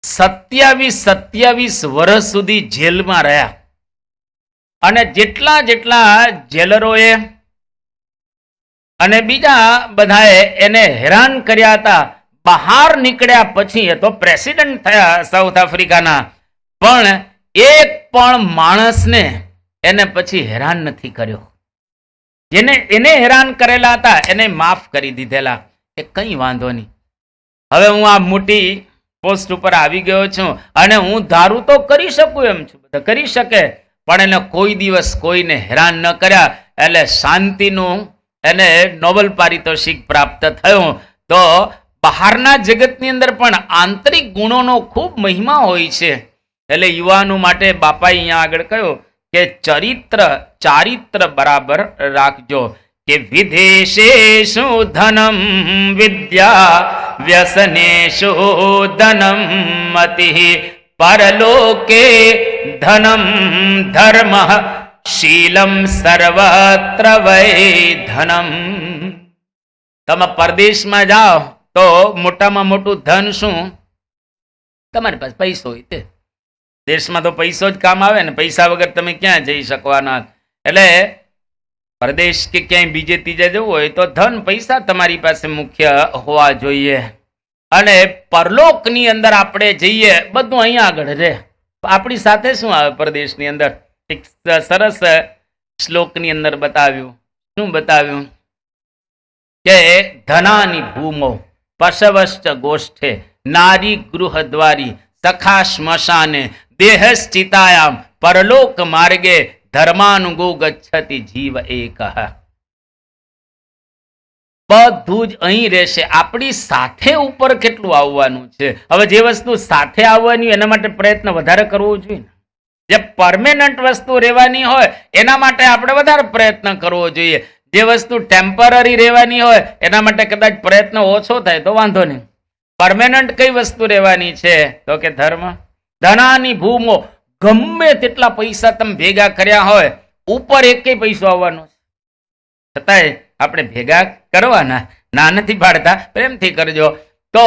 27 વર્ષ સુધી જેલમાં રહ્યા. અને જેટલા જેલરોએ અને બીજા બધાએ એને હેરાન કર્યા હતા, બહાર નીકળ્યા પછી એ તો પ્રેસિડેન્ટ થયા સાઉથ આફ્રિકાના, પણ એક પણ માણસને એને પછી હેરાન નથી કર્યો. જેને એને હેરાન કરેલા હતા એને માફ કરી દીધેલા કે કંઈ વાંધો નહીં, હવે હું આ મોટી પોસ્ટ ઉપર આવી ગયો છું અને હું ધારું તો કરી શકું એમ છું. બધા કરી શકે, પણ એને કોઈ દિવસ કોઈને હેરાન ન કર્યા. એટલે શાંતિનું એને નોબેલ પારિતોષિક પ્રાપ્ત થયું. તો બહારના જગતની અંદર પણ આંતરિક ગુણોનો ખૂબ મહિમા હોય છે. એટલે યુવાનો માટે બાપાએ અહીંયા આગળ કહ્યું કે ચારિત્ર બરાબર રાખજો. કે વિદેશેષુ ધનમ વિદ્યા વ્યસનેષુ ધનમ મતિ પરલોકે ધનમ ધર્મ શીલમ સર્વત્ર વૈ ધનમ. તમે પરદેશમાં જાઓ તો મોટામાં મોટું ધન શું? તમારી પાસે પૈસો હોય તે. દેશમાં તો પૈસો જ કામ આવે ને, પૈસા વગર તમે ક્યાં જઈ શકવાના. એટલે પરદેશ કે ક્યાંય બીજે ત્રીજે જવું હોય તો ધન પૈસા તમારી પાસે મુખ્ય હોવા જોઈએ. અને પરલોકની અંદર આપણે જઈએ, બધું અહીંયા આગળ રહે. આપણી સાથે શું આવે પરદેશની અંદર? એક સરસ શ્લોકની અંદર બતાવ્યું. શું બતાવ્યું? કે ધનાની ભૂમો પશવશ્ચ ગોષ્ઠે નારી ગૃહ દ્વારી સખા શ્મશાને દેહશ્ચિતાયામ પરલોક માર્ગે ધર્માનુગો ગચ્છતિ જીવ એક. બધું જ અહીં રહેશે. આપણી સાથે ઉપર કેટલું આવવાનું છે? હવે જે વસ્તુ સાથે આવવાની એના માટે પ્રયત્ન વધારે કરવો જોઈએ. જે પરમેનન્ટ વસ્તુ રહેવાની હોય એના માટે આપણે વધારે પ્રયત્ન કરવો જોઈએ. જે વસ્તુ ટેમ્પરરી રહેવાની હોય એના માટે કદાચ પ્રયત્ન ઓછો થાય તો વાંધો નહીં. પરમેનન્ટ કઈ વસ્તુ રહેવાની છે? તો કે ધર્મ. ધનાની ભૂમો, ગમે તેટલા પૈસા તમે ભેગા કર્યા હોય, ઉપર એકેય પૈસો આવવાનો છે, છતાંય આપણે ભેગા કરવાના. ના નથી પાડતા, પ્રેમથી કરજો તો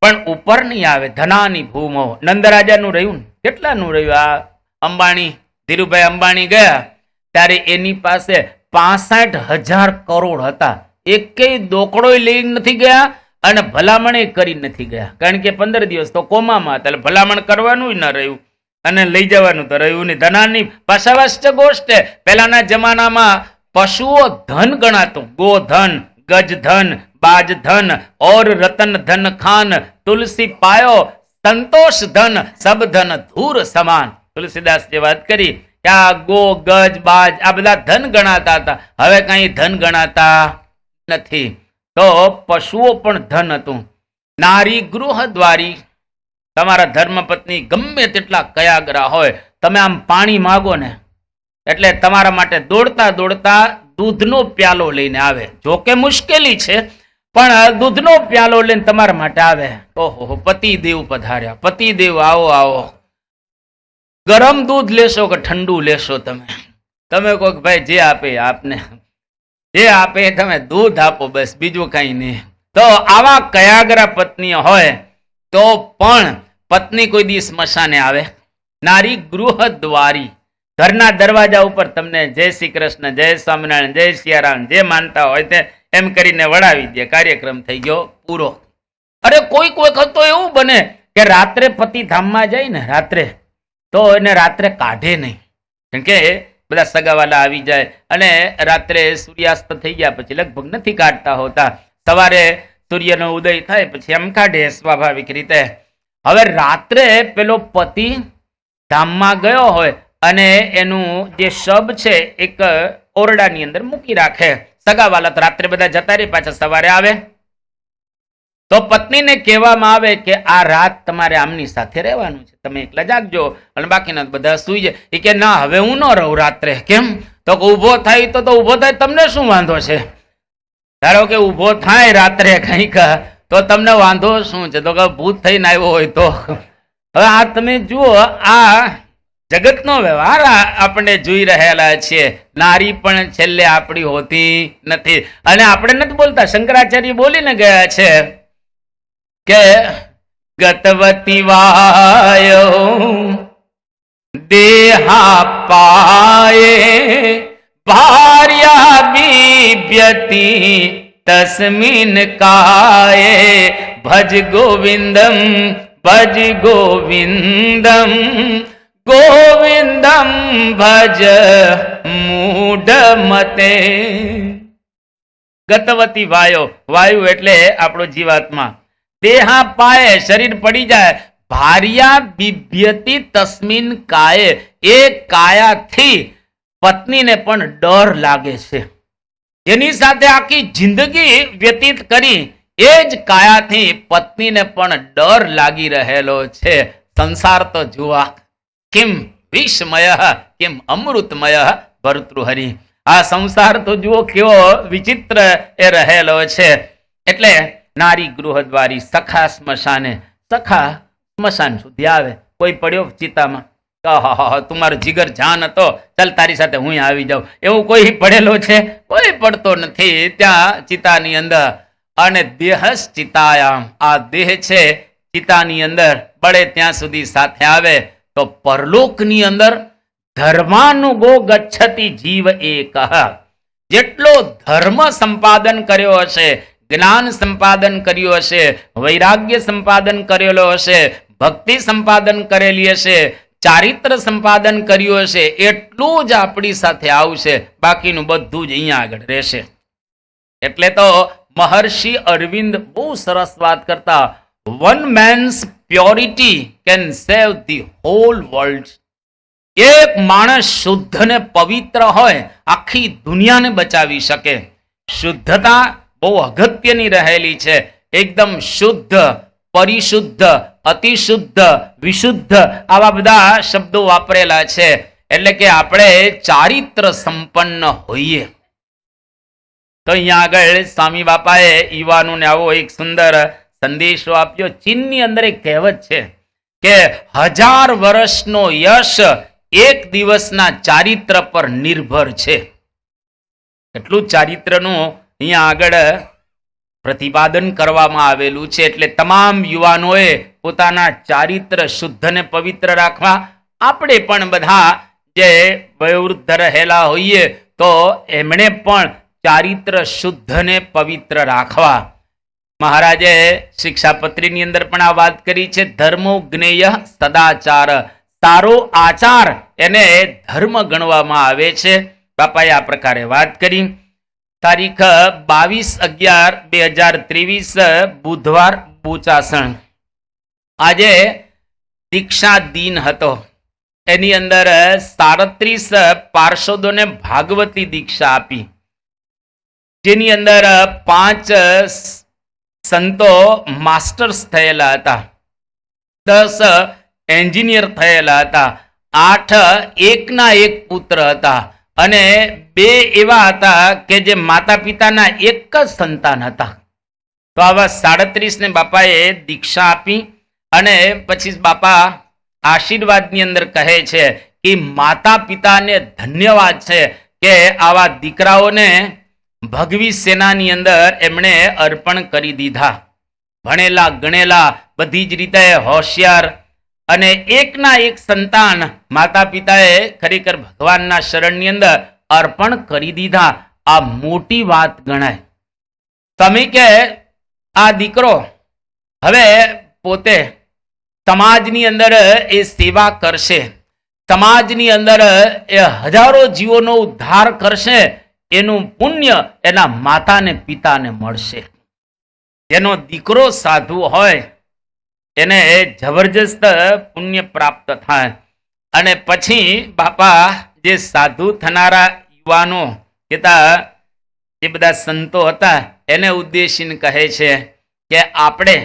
પણ ઉપર નહીં આવે. ધનાની ભૂમો. નંદરાજાનું રહ્યું ને, કેટલાનું રહ્યું? આ અંબાણી, ધીરુભાઈ અંબાણી ગયા ત્યારે એની પાસે 65,000 કરોડ હતા. એકેય દોકડો લઈ નથી ગયા અને ભલામણ કરી નથી ગયા, કારણ કે 15 દિવસ તો કોમામાં હતા. એટલે ભલામણ કરવાનું ન રહ્યું અને લઈ જવાનું તો રહ્યું નહીં. ધનાની પશવશ્ચ ગોષ્ઠે. પહેલાના જમાનામાં પશુઓ ધન ગણાતું. ગોધન, ગજધન, બાજધન ઓર રતન ધન ખાન તુલસી પાયો સંતોષ ધન સબ ધન ધૂર સમાન. તુલસીદાસ જે વાત કરી કે આ ગો, ગજ, બાજ આ બધા ધન ગણાતા હતા. હવે કઈ ધન ગણાતા નથી. તો પશુઓ પણ ધન હતું. નારી ગૃહ દ્વારી. તમારા ધર્મપત્ની ગમે તેટલા કયાગરા હોય, તમે આમ પાણી માગો ને એટલે તમારા માટે દોડતા દોડતા દૂધનો પ્યાલો લઈને આવે. જો કે મુશ્કેલી છે, પણ દૂધનો પ્યાલો લઈને તમારા માટે આવે. ઓહો, પતિદેવ પધાર્યા, પતિદેવ આવો આવો. ગરમ દૂધ લેશો કે ઠંડુ લેશો? તમે કહો કે ભાઈ જે આપે આપને, જે આપે તમે દૂધ આપો, બસ બીજું કઈ નહીં. તો આવા કયાગરા પત્નીઓ હોય તો પણ પત્ની કોઈ દી સ્મશાને આવે? નારી ગૃહદ્વારી, ઘરના દરવાજા ઉપર તમને જય શ્રી કૃષ્ણ, જય સ્વામિનારાયણ, જય સિયારામ જે માનતા હોય તે એમ કરીને વડાવી દે, કાર્યક્રમ થઈ ગયો પૂરો. અરે કોઈક વખત તો એવું બને કે રાત્રે પતિ ધામમાં જાય ને રાત્રે, તો એને રાત્રે કાઢે નહીં, કેમ કે બધા સગાવાલા આવી જાય અને રાત્રે સૂર્યાસ્ત થઈ ગયા પછી લગભગ નથી કાઢતા હોતા. સવારે સૂર્યનો ઉદય થાય પછી એમ કાઢે સ્વાભાવિક રીતે. હવે રાત્રે પેલો પતિ ધામમાં ગયો હોય અને એનું જે શબ છે એક ઓરડાની અંદર મૂકી રાખે. સગાવાલા તો રાત્રે બધા જતા રહે, પાછા સવારે આવે. તો પત્નીને કહેવામાં આવે કે આ રાત તમારે આમની સાથે રહેવાનું છે, તમે એકલા જાગજો અને બાકીના બધા સુઈ જાય. એ કે ના, હવે હું ન રહું રાત્રે. કેમ? તો ઊભો થાય તો ઊભો થાય, તમને શું વાંધો છે? ધારો કે ઊભો થાય રાત્રે કંઈક તો તમને વાંધો શું છે? તો ભૂત થઈને આવ્યો હોય તો. હવે આ તમે જુઓ, આ જગતનો વ્યવહાર આપણે જોઈ રહેલા છીએ. નારી પણ છેલ્લે આપણી હોતી નથી. અને આપણે નથી બોલતા, શંકરાચાર્ય બોલીને ગયા છે કે ગતવતી વાયો દેહા પાયે ભાર્યા બિભ્યતિ તસ્મિન કાયે ભજ ગોવિંદમ ભજ ગોવિંદમ ગોવિંદમ ભજ મૂઢ મતે. ગતવતી વાયો, વાયુ એટલે આપણો જીવાત્મા. દેહા પાયે, શરીર પડી જાય. ભાર્યા બિભ્યતિ તસ્મિન કાયે, એ કાયાથી પત્નીને પણ ડર લાગે છે. જેની સાથે આખી જિંદગી વ્યતીત કરી એ જ કાયાથી પત્નીને પણ ડર લાગી રહેલો છે. સંસાર તો જુઓ, કિમ વિષમય કિમ અમૃતમય ભર્તૃહરિ. આ સંસાર તો જુઓ કેવો વિચિત્ર એ રહેલો છે. એટલે નારી ગૃહદ્વારી, સખા સ્મશાને. સખા સ્મશાન સુધી આવે. કોઈ પડ્યો ચિતામાં, તું મારો જીગર જાન હતો, ચાલ તારી સાથે હું આવી જાઉં, એવું કોઈ પડેલો છે? કોઈ પડતો નથી ત્યાં ચિતાની અંદર. અને દેહસ ચિતાયામ, આ દેહ છે ચિતાની અંદર બળે ત્યાં સુધી સાથે આવે. તો પરલોકની અંદર ધર્માનુગો ગચ્છતિ જીવ એક. જેટલો ધર્મ સંપાદન કર્યો હશે, જ્ઞાન સંપાદન કર્યું હશે, વૈરાગ્ય સંપાદન કરેલો હશે, ભક્તિ સંપાદન કરેલી હશે, ચારિત્ર સંપાદન કર્યું હશે, એટલું જ આપણી સાથે આવશે. બાકીનું બધું જ અહીંયા આગળ રહેશે. એટલે તો મહર્ષિ અરવિંદ બહુ સરસ વાત કરતા, one man's purity can save the whole world. એક માણસ શુદ્ધ ને પવિત્ર હોય, આખી દુનિયાને બચાવી શકે. શુદ્ધતા બહુ અગત્યની રહેલી છે. એકદમ શુદ્ધ, પરિશુદ્ધ, અતિશુદ્ધ, વિશુદ્ધ, આવા બધા શબ્દો વાપરેલા છે. એટલે કે આપણે ચારિત્ર સંપન્ન હોઈએ. તો અહીંયા આગળ સ્વામી બાપાએ યુવાનોને આવો એક સુંદર સંદેશો આપ્યો. ચીનની અંદર એક કહેવત છે કે 1000 વર્ષનો યશ એક દિવસના ચારિત્ર પર નિર્ભર છે. એટલું ચારિત્રનું અહીંયા આગળ પ્રતિપાદન કરવામાં આવેલું છે. એટલે તમામ યુવાનોએ પોતાના ચારિત્ર શુદ્ધ ને પવિત્ર રાખવા. આપણે પણ બધા જે વયોવૃદ્ધ રહેલા હોઈએ તો એમણે પણ ચારિત્ર શુદ્ધ ને પવિત્ર રાખવા. મહારાજે શિક્ષાપત્રીની અંદર પણ આ વાત કરી છે. ધર્મો જ્ઞેય સદાચાર, સારો આચાર એને ધર્મ ગણવામાં આવે છે. બાપાએ આ પ્રકારે વાત કરી. તારીખ 22/11/2023 બુધવાર, બોચાસણ. આજે દીક્ષા દિન હતો. એની અંદર 37 પાર્ષદોને ભાગવતી દીક્ષા આપી, જેની અંદર 5 સંતો માસ્ટર્સ થયેલા હતા, 10 એન્જિનિયર થયેલા હતા, 8 એકના એક પુત્ર હતા અને બે એવા હતા કે જે માતા પિતાના એક જ સંતાન હતા. તો આવા 37 ને બાપાએ દીક્ષા આપી અને પછી બાપા આશીર્વાદની અંદર કહે છે કે માતા પિતાને ધન્યવાદ છે કે આવા દીકરાઓને ભગવી સેનાની અંદર એમણે અર્પણ કરી દીધા. ભણેલા ગણેલા બધી જ રીતે હોશિયાર અને એકના એક સંતાન માતા પિતાએ ખરેખર ભગવાનના શરણની અંદર અર્પણ કરી દીધા. આ મોટી વાત ગણાય. તમે કે આ દીકરો હવે પોતે સમાજની અંદર એ સેવા કરશે, સમાજની અંદર એ હજારો જીવોનો ઉદ્ધાર કરશે, એનું પુણ્ય એના માતા ને પિતાને મળશે. જેનો દીકરો સાધુ હોય એને જબરજસ્ત પુણ્ય પ્રાપ્ત થાય. અને પછી બાપા જે સાધુ થનારા યુવાનો કહેતા જે બધા સંતો હતા એને ઉદ્દેશીને કહે છે કે આપણે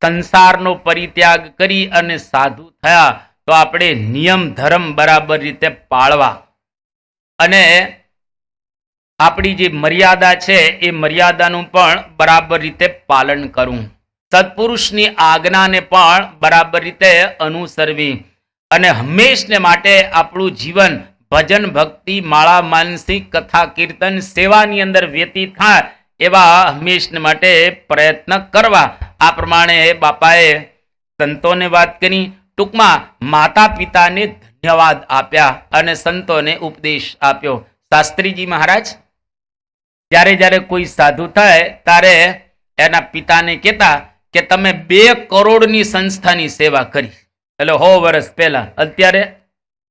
સંસારનો પરિત્યાગ કરી અને સાધુ થયા તો આપણે નિયમ ધર્મ બરાબર રીતે પાળવા અને આપણી જે મર્યાદા છે એ મર્યાદાનું પણ બરાબર રીતે પાલન કરવું, સત્પુરુષની આજ્ઞાને પણ બરાબર રીતે અનુસરવી અને હંમેશને માટે આપણું જીવન ભજન ભક્તિ માળા માનસિક કથા કીર્તન સેવાની અંદર વ્યતીત થાય એવા હંમેશને માટે પ્રયત્ન કરવા. આ પ્રમાણે બાપાએ સંતોને વાત કરી. ટૂંકમાં માતા પિતાને ધન્યવાદ આપ્યા અને સંતોને ઉપદેશ આપ્યો. શાસ્ત્રીજી મહારાજ જ્યારે જ્યારે કોઈ સાધુ થાય ત્યારે એના પિતાને કહેતા કે તમે 2 કરોડની સંસ્થાની સેવા કરી, એટલે 100 વર્ષ પહેલા. અત્યારે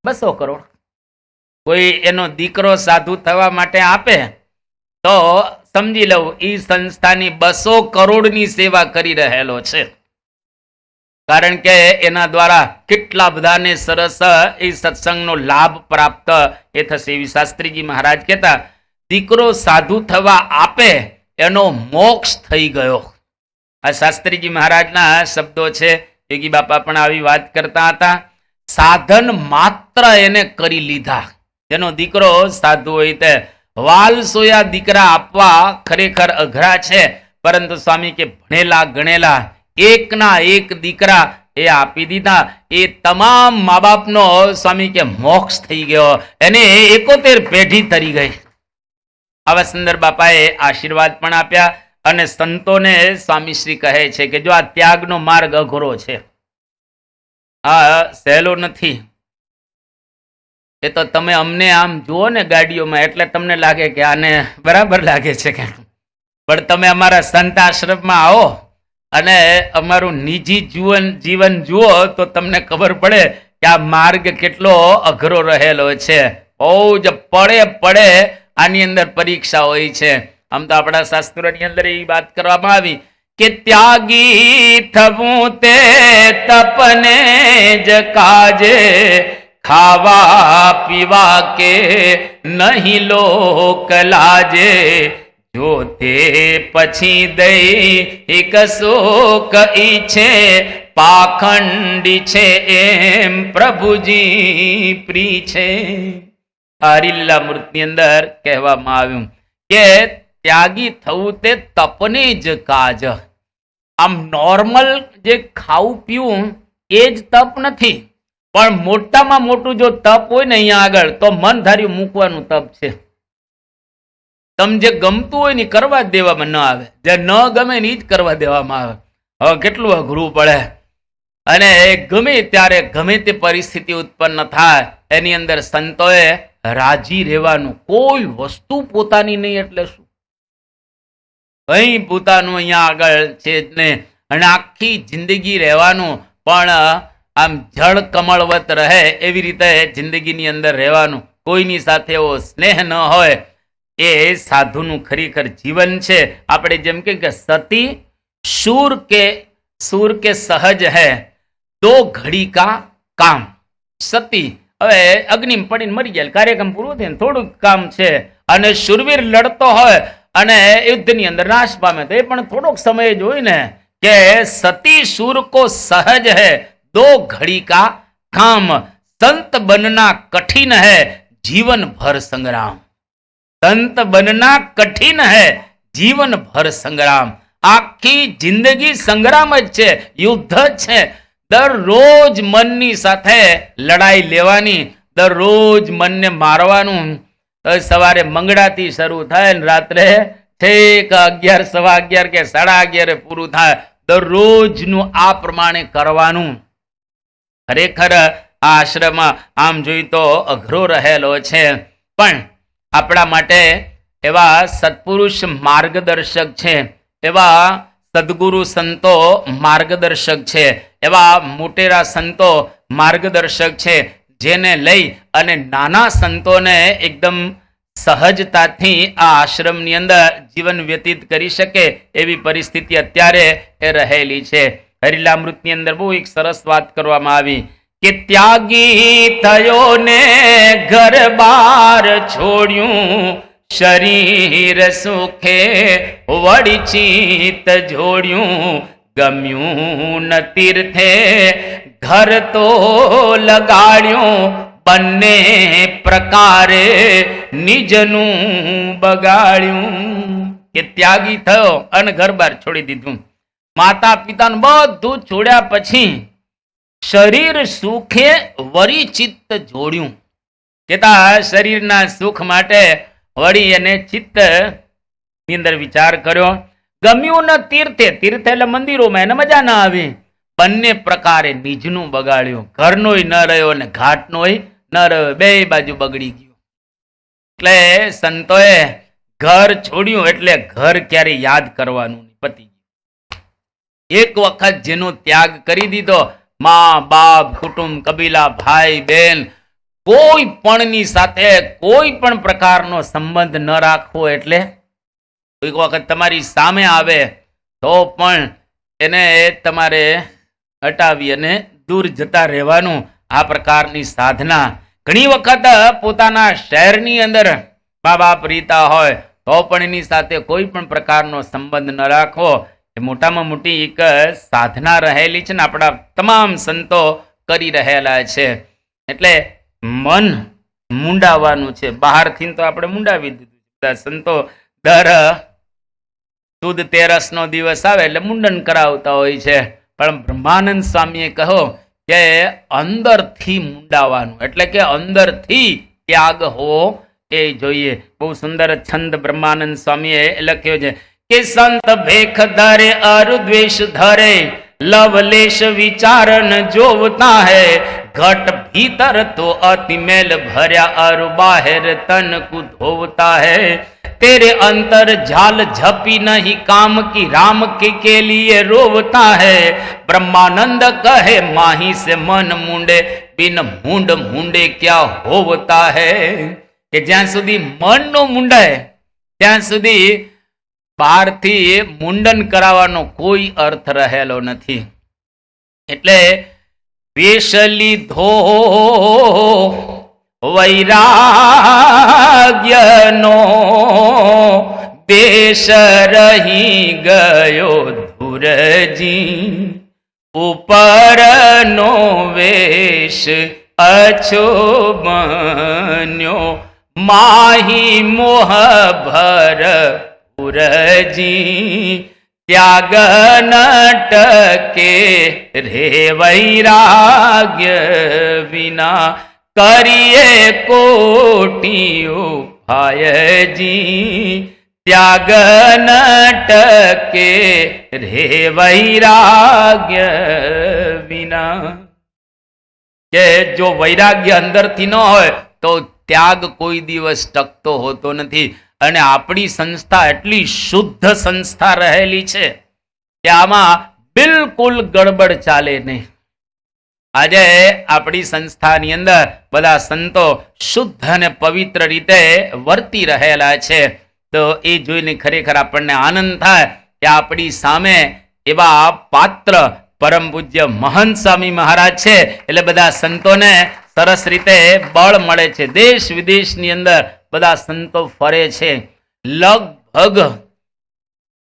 200 કરોડ કોઈ એનો દીકરો સાધુ થવા માટે આપે તો સમજી લઉં એ સંસ્થાની 200 કરોડની સેવા કરી રહેલો છે. કારણ કે એના દ્વારા કેટલા બધાને સરસ એ સત્સંગનો લાભ પ્રાપ્ત એ થશે. એવી શાસ્ત્રીજી મહારાજ કહેતા દીકરો સાધુ થવા આપે એનો મોક્ષ થઈ ગયો. આ શાસ્ત્રીજી મહારાજના શબ્દો છે. યોગી બાપા પણ આવી વાત કરતા હતા. સાધન માત્ર એને કરી લીધા. જેનો દીકરો સાધુ હોય તે વાલ સોયા દીકરા આપવા ખરેખર અઘરા છે, પરંતુ સ્વામી કે ભણેલા ગણેલા એકના એક દીકરા એ આપી દીધા. એ તમામ મા બાપનો સ્વામી કે મોક્ષ થઈ ગયો, એને 71 પેઢી તરી ગઈ. આવા સુંદર બાપાએ આશીર્વાદ પણ આપ્યા અને સંતોને સ્વામી શ્રી કહે છે કે જો આ ત્યાગનો માર્ગ અઘરો છે, આ સહેલો નથી. એ તો તમે અમને આમ જુઓ ને ગાડીઓમાં એટલે તમને લાગે કે આને બરાબર લાગે છે કે, પણ તમે અમારા સંત આશ્રમમાં આવો અને અમારું નિજી જીવન જુઓ તો તમને ખબર પડે કે આ માર્ગ કેટલો અઘરો રહેલો છે. બહુ જ પડે આની અંદર પરીક્ષા હોય છે. આમ તો આપણા શાસ્ત્રોની અંદર એ વાત કરવામાં આવી કે ત્યાગી થવું તે તપને જ કાજે, ખાવા પીવા કે નહીં લોક લાજે, જો તે પછી દઈ એક શોક ઈચ્છે, પાખંડી છે એમ પ્રભુજી પ્રી છે. આ લીલા મૂર્તની અંદર કહેવામાં આવ્યું કે ત્યાગી થવું તે તપને જ કાજ. આમ નોર્મલ જે ખાવું પીવું એ જ તપ નથી, પણ મોટામાં મોટું જો તપ હોય ને અહીંયા આગળ તો મન ધાર્યું મૂકવાનું તપ છે. તમ જે ગમતું હોય ને કરવા દેવામાં ન આવે, જે ન ગમે ને જ કરવા દેવામાં આવે. હવે કેટલું અઘરું પડે. અને ગમે ત્યારે ગમે તે પરિસ્થિતિ ઉત્પન્ન થાય એની અંદર સંતોએ રાજી રહેવાનું. કોઈ વસ્તુ પોતાની નહીં એટલે શું, અહીં પોતાનું અહીંયા આગળ છે જ ને. અને આખી જિંદગી રહેવાનું પણ આમ જળ કમળવત રહે એવી રીતે જિંદગીની અંદર રહેવાનું. કોઈની સાથે એવો સ્નેહ ન હોય એ સાધુનું ખરેખર જીવન છે. આપણે જેમ કે સતી શૂર કે સહજ હૈ, દો ઘડી કા કામ. સતી હવે અગ્નિમાં પડીને મરી જાય, કાર્યક્રમ પૂરો થયો, થોડુંક કામ છે. અને શૂરવીર લડતો હોય અને યુદ્ધની અંદર નાશ પામે તો એ પણ થોડોક સમય જ હોય ને. કે સતી શૂર કો સહજ હૈ, દો ઘડી કા કામ. સંત બનના કઠિન હૈ, जीवन भर संग्राम। संत बनना कठिन है, जीवन भर संग्राम। आखी जिंदगी संग्राम ज छे, युद्ध ज छे। दररोज मननी साथे लड़ाई लेवानी, दररोज मनने मारवानुं। सवारे मंगळाथी शरू थाय ने रात्रे छेक 11 सवा 11 के 11:30 पूરું થાય। દરરોજનું આ પ્રમાણે કરવાનું। ખરેખર આ આશ્રમ આમ જોઈ તો અઘરો રહેલો છે, પણ આપણા માટે એવા સત્પુરુષ માર્ગદર્શક છે, એવા સદગુરુ સંતો માર્ગદર્શક છે, એવા મોટેરા સંતો માર્ગદર્શક છે, જેને લઈ અને નાના સંતોને એકદમ સહજતાથી આ આશ્રમની અંદર જીવન વ્યતીત કરી શકે એવી પરિસ્થિતિ અત્યારે એ રહેલી છે। હરિલામૃતની અંદર બહુ એક સરસ વાત કરવામાં આવી કે ત્યાગી થયો ને ઘર બાર છોડ્યું, શરીર સુખે વળી ચિત્ત જોડ્યું, ગમ્યું ન તીર્થે ઘર તો લગાડ્યું, બંને પ્રકારે નિજનું બગાડ્યું। કે ત્યાગી થયો અને ઘર બાર છોડી દીધું, માતા પિતાનું બધું છોડ્યા પછી શરીર સુખે વળી ચિત્ત જોડ્યું। કેતા શરીરના સુખ માટે વળી અને ચિત્ત ની અંદર વિચાર કર્યો। ગમ્યું ન તીર્થે, તીર્થ એટલે મંદિરોમાં એને મજા ના આવી, બંને પ્રકારે નિજનું બગાડ્યું। ઘરનોય ન રહ્યો ને ઘાટનોય ન રહ્યો, બે બાજુ બગડી ગયું। એટલે સંતોએ ઘર છોડ્યું એટલે ઘર ક્યારે યાદ કરવાનું પતી ગયું। એક વખત જેનો ત્યાગ કરી દીધો, મા બાપ કુટુંબ કબીલા ભાઈ બહેન કોઈ પણની સાથે કોઈ પણ પ્રકારનો સંબંધ ન રાખવો, એટલે એક વખત તમારી સામે આવે તો પણ એને તમારે હટાવી અને દૂર જતા રહેવાનું। આ પ્રકારની સાધના ઘણી વખત પોતાના શહેરની અંદર મા બાપ રીતા હોય તો પણ એની સાથે કોઈ પણ પ્રકારનો સંબંધ ન રાખવો, એ મોટામાં મોટી એક સાધના રહેલી છે ને આપણા તમામ સંતો કરી રહેલા છે। એટલે મન મુંડાવવાનું છે, બહારથી તો આપણે મુંડાવી દીધું। સંતો દર સુદ 13 દિવસ આવે એટલે મુંડન કરાવતા હોય છે, પણ બ્રહ્માનંદ સ્વામીએ કહો કે અંદરથી મુંડાવાનું, એટલે કે અંદરથી ત્યાગ હોવો એ જોઈએ। બહુ સુંદર છંદ બ્રહ્માનંદ સ્વામીએ લખ્યો છે કે સંત ભેખ ધરે અરુ દ્વેષ ધરે, લવલેશ વિચાર ન જોવતા હૈ, ઘટ ભીતર તો અતિ મેલ ભર્યા અરુ બાહેર તન કુ ધોવતા है, तेरे अंतर झाल झपी नहीं काम की राम के लिए रोवता है, ब्रह्मानंद कहे माही से मन मुंडे बिन मुंड मुंडे क्या होवता है। કે જ્યાં સુધી મન નો મુંડાય ત્યાં સુધી બહારથી મુંડન કરાવવાનો કોઈ અર્થ રહેલો નથી। એટલે વેશ લીધો વૈરાગ્યનો, દેશ રહી ગયો ધુરજી, ઉપરનો વેશ અછો બન્યો, માહી મોહ ભર પુરજી, त्याग न टके रे वैराग्य विना, करिए कोटि उपाय जी, त्याग न टके रे वैराग्य विना। કે જો વૈરાગ્ય અંદરથી ન હોય તો ત્યાગ કોઈ દિવસ ટકતો હોતો નથી। અને આપણી સંસ્થા એટલી શુદ્ધ સંસ્થા રહેલી છે કે આમાં બિલકુલ ગડબડ ચાલે નહીં। આજે આપણી સંસ્થાની અંદર બધા સંતો શુદ્ધ અને પવિત્ર રીતે વર્તી રહેલા છે, તો એ જોઈને ખરેખર આપણને આનંદ થાય કે આપણી સામે એવા પાત્ર પરમ પૂજ્ય મહંત સ્વામી મહારાજ છે। એટલે બધા સંતોને સરસ રીતે બળ મળે છે। દેશ વિદેશની અંદર બધા સંતો ફરે છે। લગભગ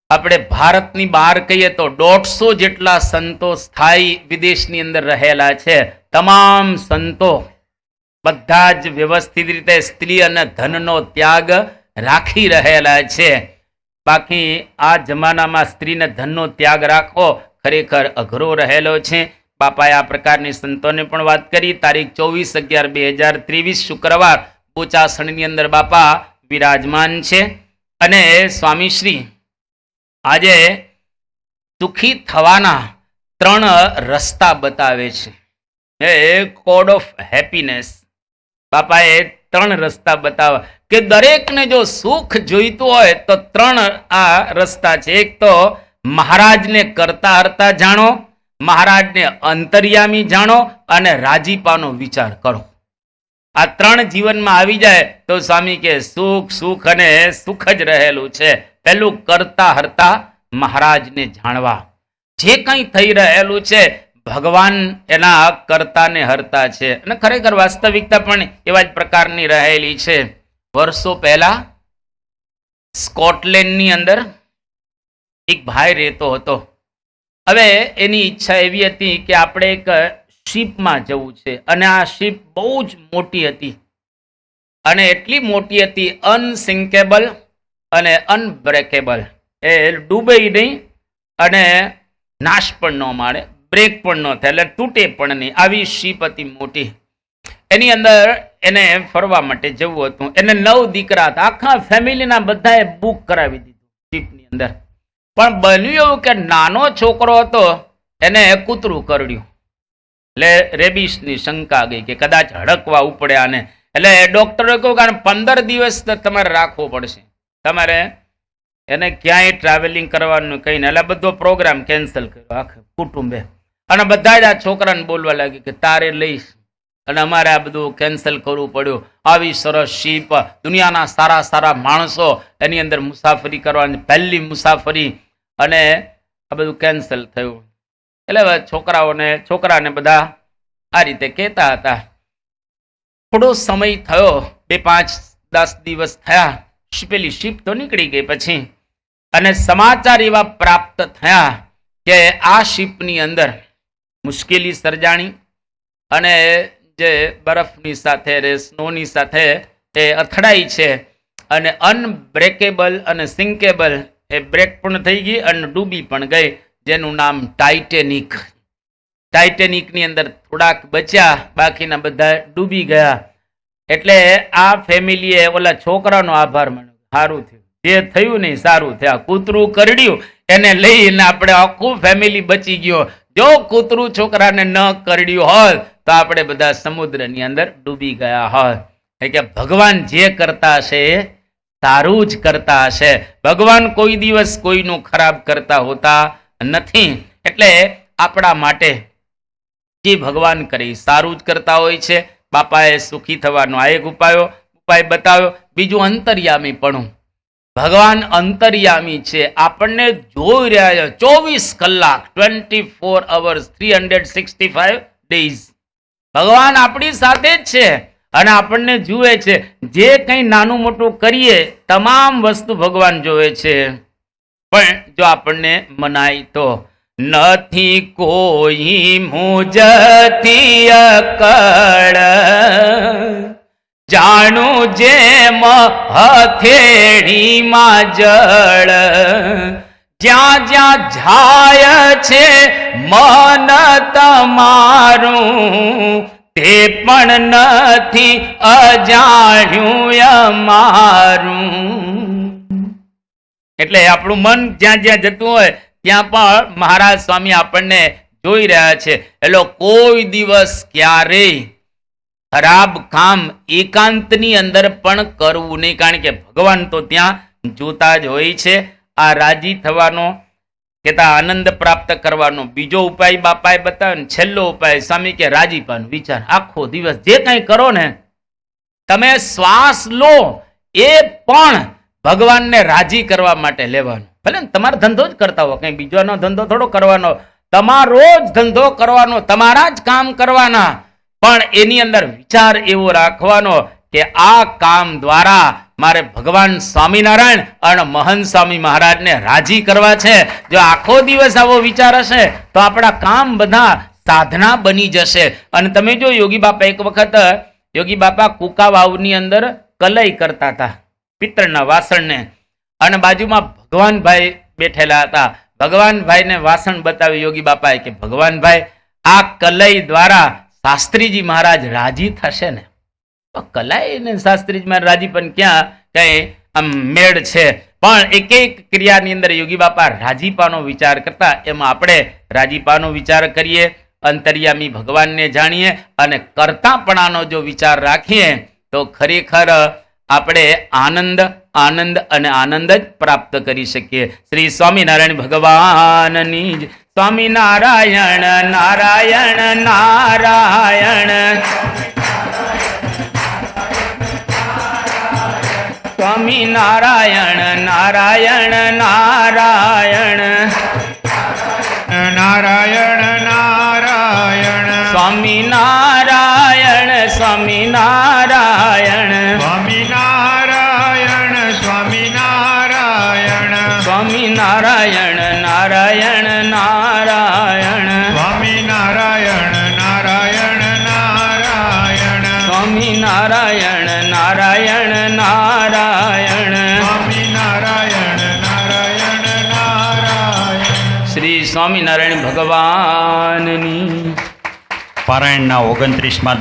આપણે ભારતની બહાર કહીએ તો 150 જેટલા સંતો સ્થાયી વિદેશની અંદર રહેલા છે। તમામ સંતો બધા જ વ્યવસ્થિત રીતે સ્ત્રી અને ધનનો ત્યાગ રાખી રહેલા છે. બાકી આ જમાનામાં સ્ત્રીને ધનનો ત્યાગ રાખવો ખરેખર અઘરો રહેલો છે. બાપાએ આ પ્રકારની સંતોને પણ વાત કરી. તારીખ 24/11/2023 શુક્રવાર બોચાસણની અંદર બાપા વિરાજમાન છે. અને સ્વામીશ્રી આજે સુખી થવાના 3 રસ્તા બતાવે છે. Code of happiness. બાપાએ 3 રસ્તા બતાવ્યા કે દરેકને જો સુખ જોઈતું હોય તો 3 આ રસ્તા છે. એક તો મહારાજને કરતા હરતા જાણો, મહારાજને અંતર્યામી જાણો અને રાજીપાનો વિચાર કરો. આ 3 જીવનમાં આવી જાય તો સ્વામી કે સુખ સુખ અને સુખ જ રહેલું છે. પહેલું કરતા હરતા મહારાજને જાણવા. જે કંઈ થઈ રહેલું છે ભગવાન એના કરતાને હરતા છે. અને ખરેખર વાસ્તવિકતા પણ એવા જ પ્રકારની રહેલી છે. વર્ષો પહેલા સ્કોટલેન્ડની અંદર એક ભાઈ રહેતો હતો. હવે એની ઈચ્છા એવી હતી કે આપણે એક શિપમાં જવું છે. અને આ શિપ બહુ જ મોટી હતી અને એટલી મોટી હતી અનસિંકેબલ અને અનબ્રેકેબલ. એ ડૂબે નહીં અને નાશ પણ ન માળે, બ્રેક પણ ન થાય, એટલે તૂટે પણ નહીં. આવી શિપ હતી મોટી. એની અંદર એને ફરવા માટે જવું હતું. એને 9 દીકરા હતા. આખા ફેમિલીના બધાએ બુક કરાવી દીધું શિપની અંદર. પણ બન્યું એવું કે નાનો છોકરો હતો એને કૂતરું કરડ્યું. એટલે રેબિસની શંકા ગઈ કે કદાચ હડકવા ઉપડે આને. એટલે ડોક્ટરે કહ્યું કે 15 દિવસ તમારે રાખવો પડશે, તમારે એને ક્યાંય ટ્રાવેલિંગ કરવાનું કઈ ને. એટલે બધો પ્રોગ્રામ કેન્સલ કર્યો આખા કુટુંબે. અને બધા જ આ છોકરાને બોલવા લાગી કે તારે લઈશ અને અમારે આ બધું કેન્સલ કરવું પડ્યું. આવી સરસ શિપ, દુનિયાના સારા સારા માણસો એની અંદર મુસાફરી કરવાની પહેલી મુસાફરી, અને આ બધું કેન્સલ થયું. એટલે છોકરાને બધા આ રીતે કહેતા હતા. થોડો સમય થયો, 2-5-10 દિવસ થયા. પેલી શિપ તો નીકળી ગઈ પછી. અને સમાચાર એવા પ્રાપ્ત થયા કે આ શિપની અંદર મુશ્કેલી સર્જાણી અને જે બરફની સાથે સ્નોની સાથે એ અથડાઈ છે. અને અનબ્રેકેબલ અને સિંકેબલ એ બ્રેક પણ થઈ ગઈ અને ડૂબી પણ ગઈ, જેનું નામ ટાઇટેનિક. ટાઇટેનિકની અંદર થોડાક બચ્યા, બાકીના બધા ડૂબી ગયા. એટલે આ ફેમિલીએ ઓલા છોકરાનો આભાર માન્યો. સારું થયું, જે થયું નહીં સારું થયા. કૂતરું કરડ્યું એને લઈને આપણે આખું ફેમિલી બચી ગયો. જો કૂતરું છોકરાને ન કરડ્યું હોત તો આપણે બધા સમુદ્રની અંદર ડૂબી ગયા હોત. કે ભગવાન જે કરતા હશે એ સારું જ કરતા હશે. ભગવાન કોઈ દિવસ કોઈનું ખરાબ કરતા હોતા નથી. એટલે આપણા માટે જે ભગવાન કરે સારું જ કરતા હોય છે. બાપાએ સુખી થવાનો આ એક ઉપાય બતાવ્યો. બીજું અંતર્યામી પણ. ભગવાન અંતર્યામી છે, આપણને જોઈ રહ્યા છે 24 કલાક, 24 hours, 365 days. ભગવાન આપણી સાથે જ છે અને આપણને જુએ છે. જે કંઈ નાનું મોટું કરીએ તમામ વસ્તુ ભગવાન જોવે છે. પણ જો આપણને મનાય તો નથી કોઈ મુજતી અકળ, જાણું જેમ હથેળીમાં જળ, જ્યાં જ્યાં જાય છે મન તમારું, તે પણ નથી અજાણ્યું અમારું. એટલે આપણું મન જ્યાં જ્યાં જતું હોય ત્યાં પણ મહારાજ સ્વામી આપણને જોઈ રહ્યા છે. એટલે કોઈ દિવસ ક્યારેય ખરાબ કામ એકાંતની અંદર પણ કરવું નહીં, કારણ કે ભગવાન તો ત્યાં જોતા જ હોય છે. આ રાજી થવાનો કે આનંદ પ્રાપ્ત કરવાનો બીજો ઉપાય બાપાએ બતાવ્યો ને છેલ્લો ઉપાય સ્વામી કે રાજીપાનો વિચાર. આખો દિવસ જે કંઈ કરો ને, તમે શ્વાસ લો એ પણ ભગવાનને રાજી કરવા માટે લેવાનો. ભલે તમારો ધંધો જ કરતા હો, કઈ બીજાનો ધંધો થોડો કરવાનો, તમારો જ ધંધો કરવાનો, તમારા જ કામ કરવાના, પણ એની અંદર વિચાર એવો રાખવાનો કે આ કામ દ્વારા મારે ભગવાન સ્વામિનારાયણ અને મહંત સ્વામી મહારાજને રાજી કરવા છે. જો આખો દિવસ આવો વિચાર હશે તો આપણા કામ બધા સાધના બની જશે. અને તમે જો યોગી બાપા એક વખત યોગી બાપા કુકા વાવની અંદર કલઈ કરતા હતા પિત્તળના વાસણને, અને બાજુમાં ભગવાનભાઈ બેઠેલા હતા. ભગવાનભાઈને વાસણ બતાવી યોગી બાપાએ કે ભગવાનભાઈ, આ કલઈ દ્વારા શાસ્ત્રીજી મહારાજ રાજી થશે ને? તો કલાઈ ને શાસ્ત્રીજી મહારાજ રાજી પણ ક્યાં કઈ આમ મેળ છે. પણ એક એક ક્રિયાની અંદર યોગી બાપા રાજીપાનો વિચાર કરતા. એમાં આપણે રાજીપાનો વિચાર કરીએ, અંતર્યામી ભગવાનને જાણીએ અને કરતાપણાનો જો વિચાર રાખીએ તો ખરેખર આપણે આનંદ આનંદ અને આનંદ જ પ્રાપ્ત કરી શકીએ. શ્રી સ્વામિનારાયણ ભગવાનની જય. સ્વામિનારાયણ નારાયણ નારાયણ, સ્વામિનારાયણ નારાયણ નારાયણ, નારાયણ નારાયણ, સ્વામિનારાયણ સ્વામિનારાયણ, સ્વામિનારાયણ સ્વામિનારાયણ, સ્વામિનારાયણ નારાયણ નારાયણ, સ્વામિનારાયણ નારાયણ નારાયણ, સ્વામિનારાયણ નારાયણ નારાયણ, સ્વામિનારાયણ નારાયણ નારાયણ. શ્રી સ્વામિનારાયણ ભગવાનની. પારાયણના 29મા